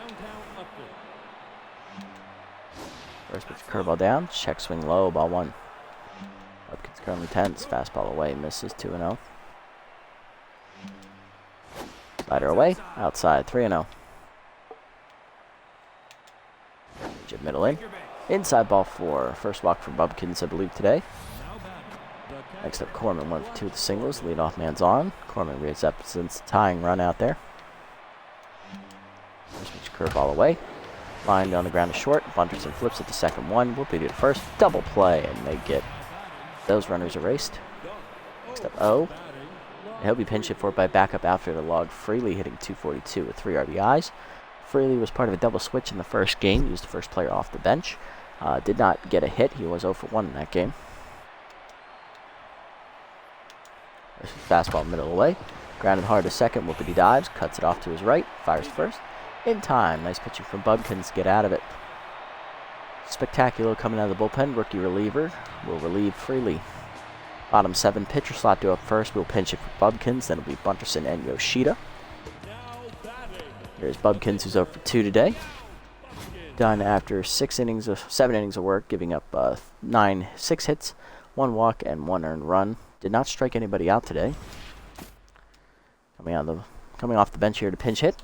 First pitch curveball down, check swing low, ball 1. Upton's currently tense, fastball away, misses 2-0. Slider away, outside 3-0. Jib middle in. Inside ball 4. First walk for Bubkins, I believe, today. Next up, Corman 1 for 2 with the singles. Leadoff man's on. Corman represents the tying run out there. First pitch curveball away. Line down the ground to short. Bunderson flips it to second 1. Whoopie to first. Double play, and they get those runners erased. Next up, O. And he'll be pinch hit for it by backup outfielder Log Freely, hitting .242 with 3 RBIs. Freely was part of a double switch in the first game. He was the first player off the bench. Did not get a hit. He was 0 for 1 in that game. Fastball middle away. Grounded hard to second. Whoopity dives. Cuts it off to his right. Fires first. In time. Nice pitching from Bubkins to get out of it. Spectacular coming out of the bullpen. Rookie reliever will relieve Freely. Bottom 7 pitcher slot to up first. We'll pinch it for Bubkins. Then it'll be Bunderson and Yoshida. Here's Bubkins, who's 0 for 2 today. Done after 7 innings of work, giving up 6 hits, 1 walk, and 1 earned run. Did not strike anybody out today. Coming off the bench here to pinch hit.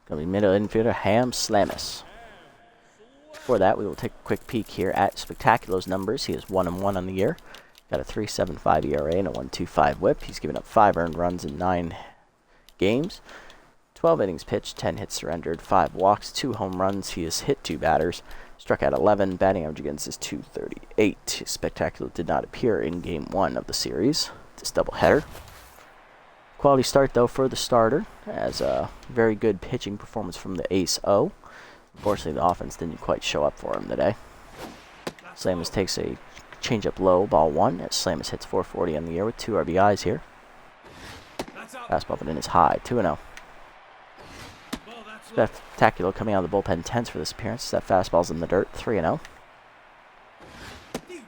Going to be middle infielder Ham Slamis. Before that, we will take a quick peek here at Spectacular's numbers. He is 1-1 on the year. Got a 3.75 ERA and a 1.25 WHIP. He's given up 5 earned runs in 9 games. 12 innings pitched, 10 hits surrendered, 5 walks, 2 home runs. He has hit 2 batters, struck out 11. Batting average against is .238. Spectacular did not appear in Game 1 of the series, this doubleheader. Quality start, though, for the starter, as a very good pitching performance from the ace O. Unfortunately, the offense didn't quite show up for him today. Slamus takes a changeup low, ball 1, as Slamus hits .440 on the year with 2 RBIs here. Fastball up and in is high, 2-0. Spectacular coming out of the bullpen tense for this appearance. That fastball's in the dirt, 3-0.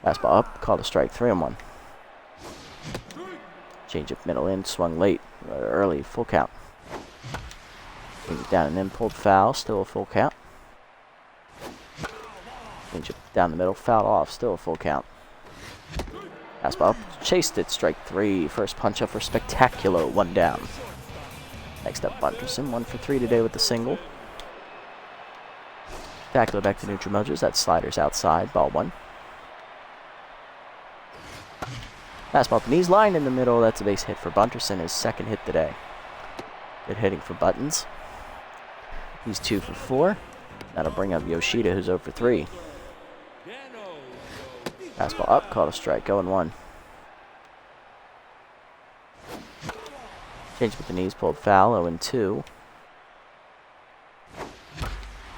Fastball up, called a strike, 3-1. Change of middle in, swung late, early, full count. Change it down and in, pulled foul, still a full count. Change it down the middle, fouled off, still a full count. Fastball up, chased it, strike 3. First punch up for Spectacular, 1 down. Next up, Bunderson, 1 for 3 today with the single. Spectacular back to neutral Moses. That slider's outside, ball 1. Fastball up the knees, line in the middle. That's a base hit for Bunderson, his second hit today. Good hitting for Buttons. He's 2 for 4. That'll bring up Yoshida, who's 0 for 3. Fastball up, called a strike, 0-1. Change with the knees, pulled foul, 0-2.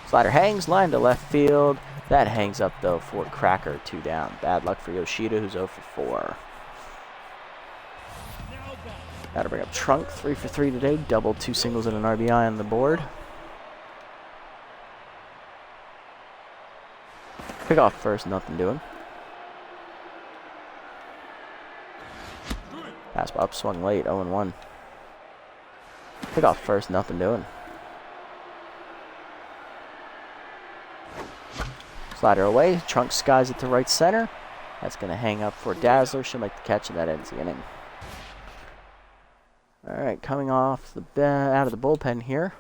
Slider hangs, line to left field. That hangs up, though, for Cracker, 2 down. Bad luck for Yoshida, who's 0 for 4. That'll bring up Trunk, 3 for 3 today. Double 2 singles and an RBI on the board. Pick off first, nothing doing. Fastball up, swung late, 0-1. Pick off first, nothing doing. Slider away, Trunk skies it to right center. That's going to hang up for Dazzler. She'll make the catch, and that ends the inning. Alright, coming off the out of the bullpen here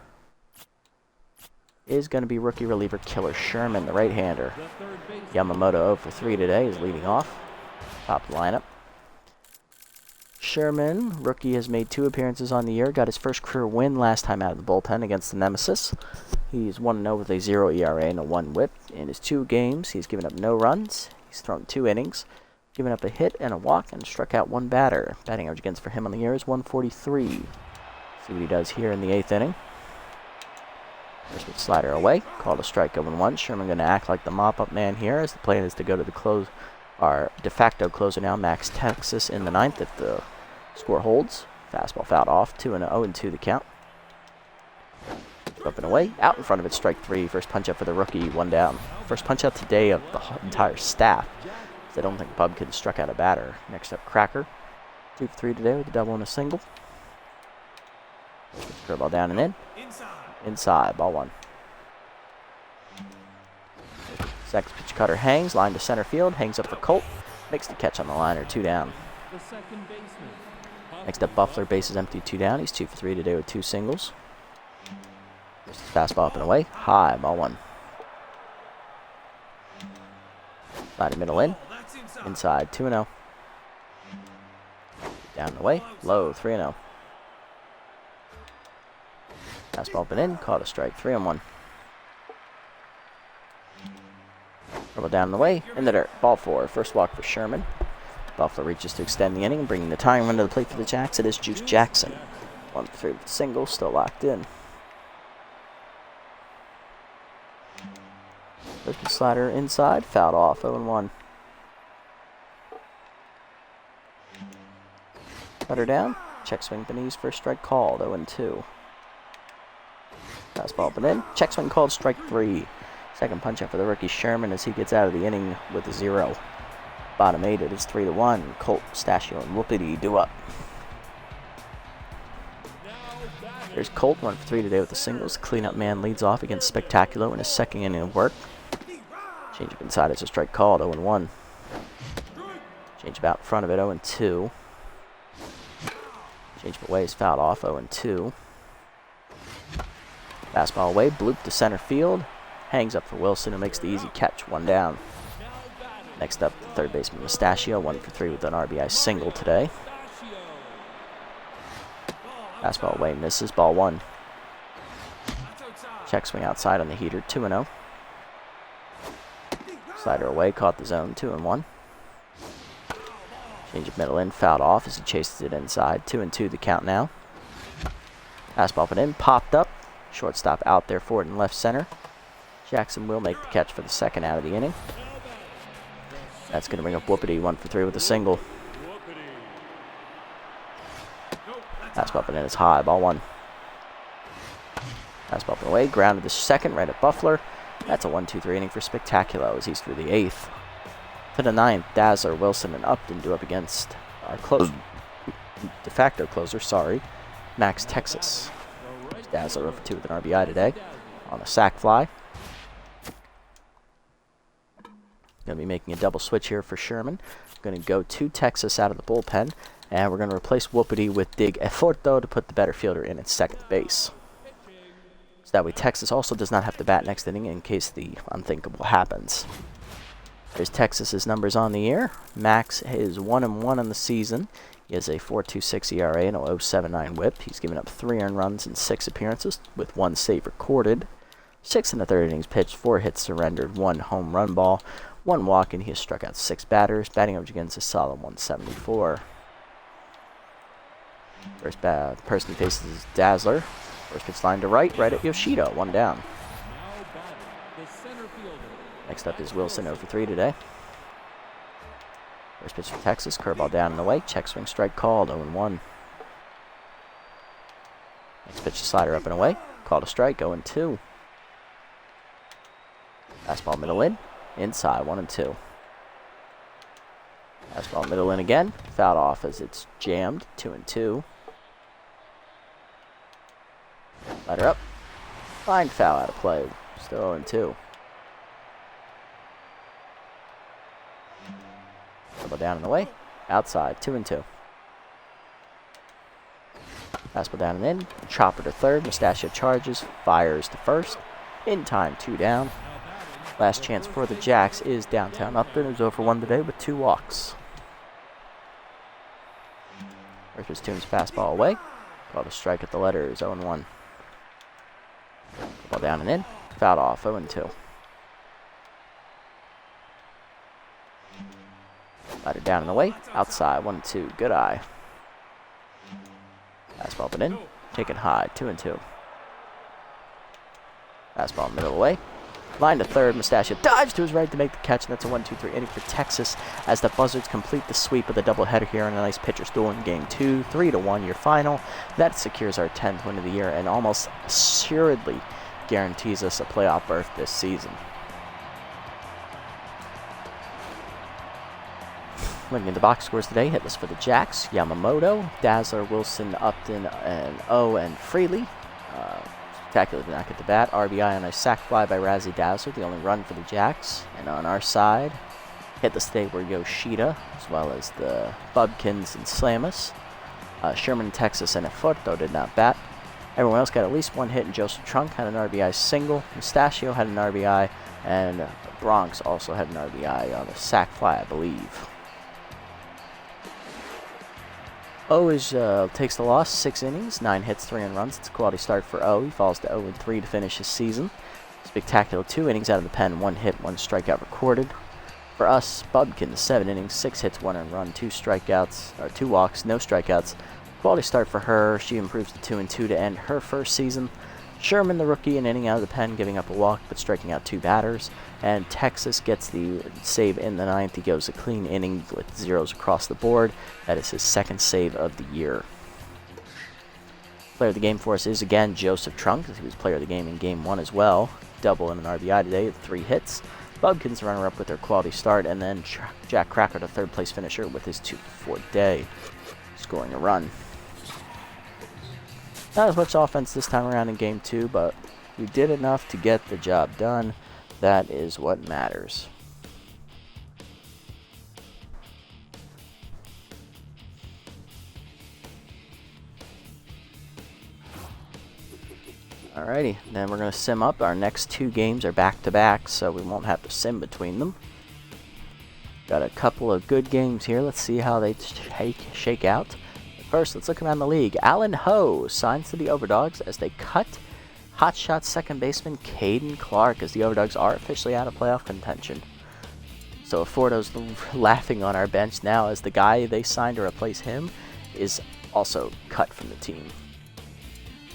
is going to be rookie reliever Killer Sherman, the right-hander. Yamamoto 0 for 3 today is leading off. Top of the lineup. Sherman, rookie, has made 2 appearances on the year. Got his first career win last time out of the bullpen against the Nemesis. He's 1-0 with a 0 ERA and a 1 WHIP. In his 2 games, he's given up no runs. He's thrown 2 innings, given up a hit and a walk, and struck out 1 batter. Batting average against for him on the year is 143. See what he does here in the 8th inning. First with slider away, called a strike, 0-1. Sherman going to act like the mop-up man here, as the plan is to go to the close. Our de facto closer now, Max Texas, in the 9th if the score holds. Fastball fouled off, 2-0-2 the count. Up and away, out in front of it, strike 3. First punch up for the rookie, 1 down. First punch out today of the entire staff. I don't think Bub could have struck out a batter. Next up, Cracker, 2 for 3 today with a double and a single. Curveball down and in. Inside, ball 1. Second pitch cutter hangs, line to center field, hangs up for Colt, makes the catch on the liner, 2 down. Next up, Buffler, bases empty, 2 down. He's 2 for 3 today with 2 singles. Fastball up and away, high, ball 1. Slider middle in, inside, 2-0. Down and away, low, 3-0. Fastball up and in, caught a strike, 3-1. Dribble down and away, in the dirt, ball 4. First walk for Sherman. Buffalo reaches to extend the inning, bringing the tying run to the plate for the Jacks. It is Juice Jackson. 1 for 3 with the single, still locked in. First slider inside, fouled off, 0-1. Cutter down, check swing beneath, first strike called, 0-2. Fastball up and in, check swing called, strike 3. Second punch up for the rookie Sherman as he gets out of the inning with a 0. Bottom 8, it is 3-1. Colt, Stachio, and Whoopity do up. There's Colt, 1 for 3 today with the singles. Cleanup man leads off against Spectacular in his second inning of work. Change up inside, it's a strike called, 0-1. Change up out in front of it, 0-2. Change up away is fouled off, 0-2. Fastball away, bloop to center field. Hangs up for Wilson, who makes the easy catch, 1 down. Next up, the third baseman, Mustachio, 1 for 3 with an RBI single today. Fastball away, misses, ball 1. Check swing outside on the heater, 2-0. Slider away, caught the zone, 2-1. Change of middle in, fouled off as he chases it inside, 2-2 the count now. Fastball up and in, popped up. Shortstop out there for it in left center. Jackson will make the catch for the second out of the inning. That's going to bring up Whoopity, 1 for 3 with a single. Fastball up and in, it's high, ball 1. Fastball up and away, grounded to second, right at Buffler. That's a 1-2-3 inning for Spectacular as he's through the 8th. To the 9th, Dazzler, Wilson, and Upton do up against our de facto closer, Max Texas. Dazzler over 2 with an RBI today on a sac fly. Going to be making a double switch here for Sherman. Going to go to Texas out of the bullpen, and we're going to replace Whoopity with Dig Eforto to put the better fielder in at second base. So that way Texas also does not have to bat next inning in case the unthinkable happens. There's Texas's numbers on the year. Max is 1-1 on the season. He has a 4.26 ERA and a 0.79 WHIP. He's given up 3 earned runs in 6 appearances with 1 save recorded. 6 1/3 innings pitched, 4 hits surrendered, 1 home run ball, 1 walk, and he has struck out 6 batters. Batting average against a solid 174. First person he faces is Dazzler. First pitch line to right at Yoshida, 1 down. Next up is Wilson, 0 for 3 today. First pitch for Texas, curveball down and away. Check swing strike called, 0-1. Next pitch, slider up and away. Called a strike, 0-2. Fastball middle in, inside, 1-2. Fastball middle in again, fouled off as it's jammed, 2-2. Slider up, line foul out of play, still 0-2. Double down and away. Outside. 2-2. Fastball down and in. Chopper to third. Mustachio charges. Fires to first. In time. 2 down. Last chance for the Jacks is downtown Upton, who's 0 for 1 today with 2 walks. First pitch tunes fastball away. Called a strike at the letters. 0-1. Ball down and in. Fouled off. 0-2. Slider down and away. Outside. 1-2. Good eye. Fastball up and in. Taken high. 2-2. Fastball middle away. Line to third. Mustachio dives to his right to make the catch, and that's a 1-2-3 inning for Texas as the Buzzards complete the sweep of the doubleheader here in a nice pitcher's duel in Game 2. 3-1 your final. That secures our 10th win of the year and almost assuredly guarantees us a playoff berth this season. Looking at the box scores today, hitless for the Jacks, Yamamoto, Dazzler, Wilson, Upton, and O, and Freely. Spectacular did not get the bat. RBI on a sac fly by Razzie Dazzler, the only run for the Jacks. And on our side, hitless today were Yoshida, as well as the Bubkins and Slamus. Sherman, Texas, and Eforto did not bat. Everyone else got at least 1 hit, and Joseph Trunk had an RBI single. Mustachio had an RBI, and Bronx also had an RBI on a sac fly, I believe. O takes the loss, 6 innings, 9 hits, 3 earned runs. It's a quality start for O. He falls to 0-3 to finish his season. Spectacular 2 innings out of the pen, 1 hit, 1 strikeout recorded. For us, Bubkins, 7 innings, 6 hits, 1 earned run, 2 walks, no strikeouts. Quality start for her. She improves to 2-2 to end her first season. Sherman, the rookie, an inning out of the pen, giving up a walk but striking out 2 batters. And Texas gets the save in the 9th. He goes a clean inning with zeros across the board. That is his 2nd save of the year. Player of the game for us is, again, Joseph Trunk, as he was player of the game in Game 1 as well. Double and an RBI today with 3 hits. Bubkins runner-up with their quality start, and then Jack Cracker, the third-place finisher, with his 2-for-4 day, scoring a run. Not as much offense this time around in Game 2, but we did enough to get the job done. That is what matters. Alrighty, then we're going to sim up. Our next 2 games are back-to-back, so we won't have to sim between them. Got a couple of good games here. Let's see how they shake out. First, let's look around the league. Alan Ho signs to the Overdogs as they cut hotshot second baseman Caden Clark, as the Overdogs are officially out of playoff contention. So Fordo's laughing on our bench now as the guy they signed to replace him is also cut from the team.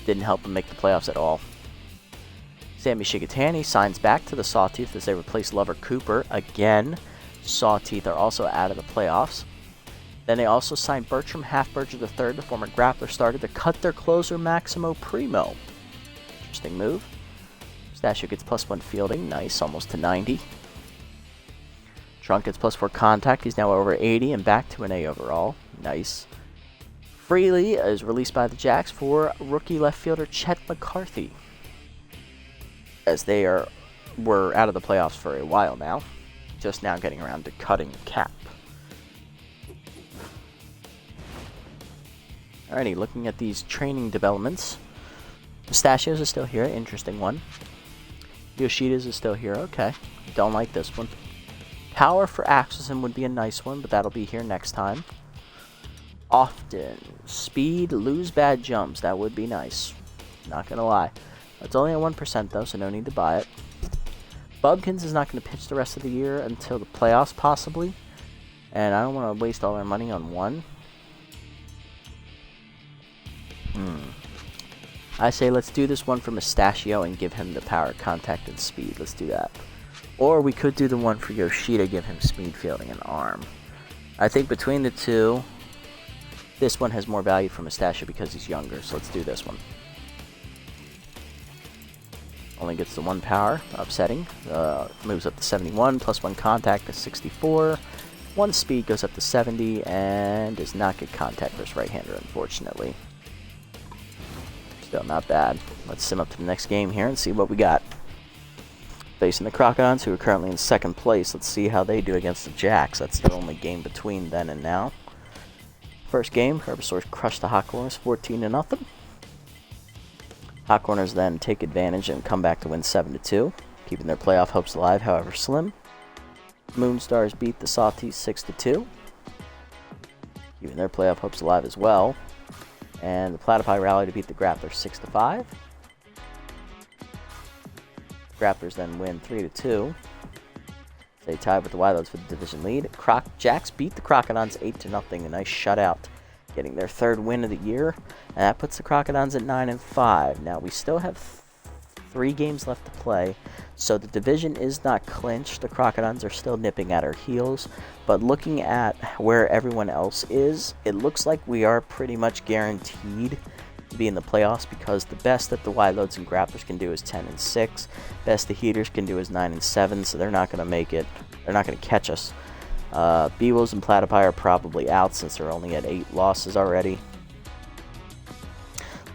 Didn't help him make the playoffs at all. Sammy Shigatani signs back to the Sawtooth as they replace Lover Cooper again. Sawtooth are also out of the playoffs. Then they also signed Bertram Halfberger III, the former Grappler starter, to cut their closer Maximo Primo. Interesting move. Pistachio gets +1 fielding. Nice, almost to 90. Trunk gets +4 contact. He's now over 80 and back to an A overall. Nice. Freely is released by the Jacks for rookie left fielder Chet McCarthy, as they were out of the playoffs for a while now, just now getting around to cutting cap. Alrighty, looking at these training developments. Pistachios is still here, interesting one. Yoshida's is still here, okay. Don't like this one. Power for Axelson would be a nice one, but that'll be here next time. Often. Speed, lose bad jumps, that would be nice. Not gonna lie. It's only at 1% though, so no need to buy it. Bubkins is not going to pitch the rest of the year until the playoffs possibly. And I don't want to waste all our money on one. I say let's do this one for Mustachio and give him the power, contact, and speed. Let's do that. Or we could do the one for Yoshida, give him speed, fielding, and arm. I think between the two, this one has more value for Mustachio because he's younger, so let's do this one. Only gets the 1 power, upsetting. Moves up to 71, +1 contact to 64. 1 speed goes up to 70, and does not get contact versus right-hander, unfortunately. Still not bad. Let's sim up to the next game here and see what we got. Facing the Crocodons, who are currently in 2nd place. Let's see how they do against the Jacks. That's the only game between then and now. First game, Herbisaurs crushed the Hot Corners 14-0. Hot Corners then take advantage and come back to win 7-2, keeping their playoff hopes alive, however slim. Moonstars beat the Sawtees 6-2, keeping their playoff hopes alive as well. And the Platypi rally to beat the Grapplers 6-5. Grapplers then win 3-2. They tied with the Wildloads for the division lead. Jacks beat the Crocodons 8-0, a nice shutout, getting their 3rd win of the year. And that puts the Crocodons at 9-5. Now we still have 3 games left to play, so the division is not clinched. The Crocodons are still nipping at our heels, but looking at where everyone else is, it looks like we are pretty much guaranteed to be in the playoffs, because the best that the Wildloads and Grapplers can do is 10-6. Best the Heaters can do is 9-7, so they're not going to make it. They're not going to catch us. Beewolves and Platypi are probably out since they're only at 8 losses already.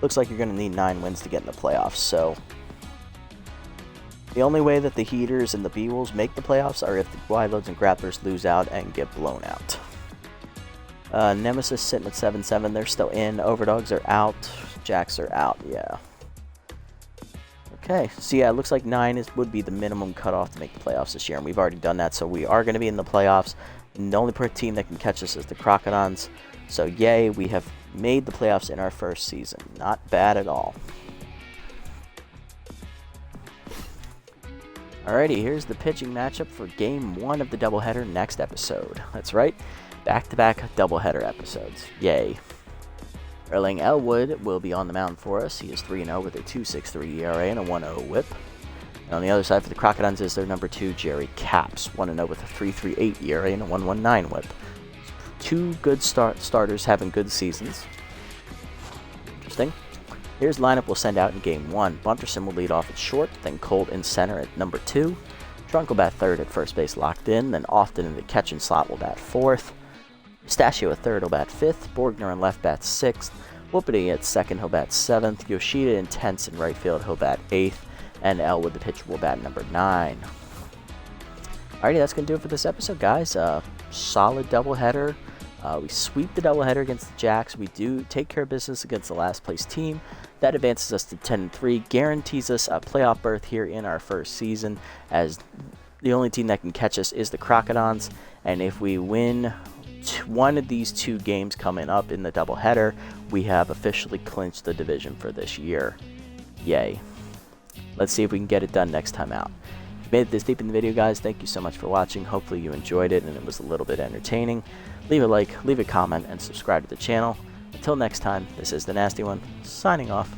Looks like you're going to need 9 wins to get in the playoffs, so the only way that the Heaters and the Beewolves make the playoffs are if the Wildloads and Grapplers lose out and get blown out. Nemesis sitting at 7-7. They're still in. Overdogs are out. Jacks are out. Yeah. Okay. So yeah, it looks like 9 would be the minimum cutoff to make the playoffs this year, and we've already done that. So we are going to be in the playoffs. And the only team that can catch us is the Crocodons. So yay, we have made the playoffs in our first season. Not bad at all. Alrighty, here's the pitching matchup for Game 1 of the doubleheader next episode. That's right, back-to-back doubleheader episodes. Yay. Erling Elwood will be on the mound for us. He is 3-0 with a 2.63 ERA and a 1.0 whip. And on the other side for the Crocodons is their number 2, Jerry Capps, 1-0 with a 3.38 ERA and a 1.19 whip. 2 good starters having good seasons. Interesting. Here's the lineup we'll send out in Game 1. Bunterson will lead off at short, then Colt in center at number 2. Trunk will bat 3rd at first base locked in, then Often in the catching slot will bat 4th. Mustachio at 3rd will bat 5th. Borgner on left bats 6th. Whoopity at 2nd, he'll bat 7th. Yoshida intense in right field, he'll bat 8th. And Elwood, the pitcher, will bat number 9. Alrighty, that's going to do it for this episode, guys. Solid doubleheader. We sweep the doubleheader against the Jacks. We do take care of business against the last place team. That advances us to 10-3, guarantees us a playoff berth here in our first season, as the only team that can catch us is the Crocodons. And if we win one of these 2 games coming up in the doubleheader, we have officially clinched the division for this year. Yay. Let's see if we can get it done next time out. If you made it this deep in the video, guys, thank you so much for watching. Hopefully you enjoyed it and it was a little bit entertaining. Leave a like, leave a comment, and subscribe to the channel. Until next time, this is the Nasty One, signing off.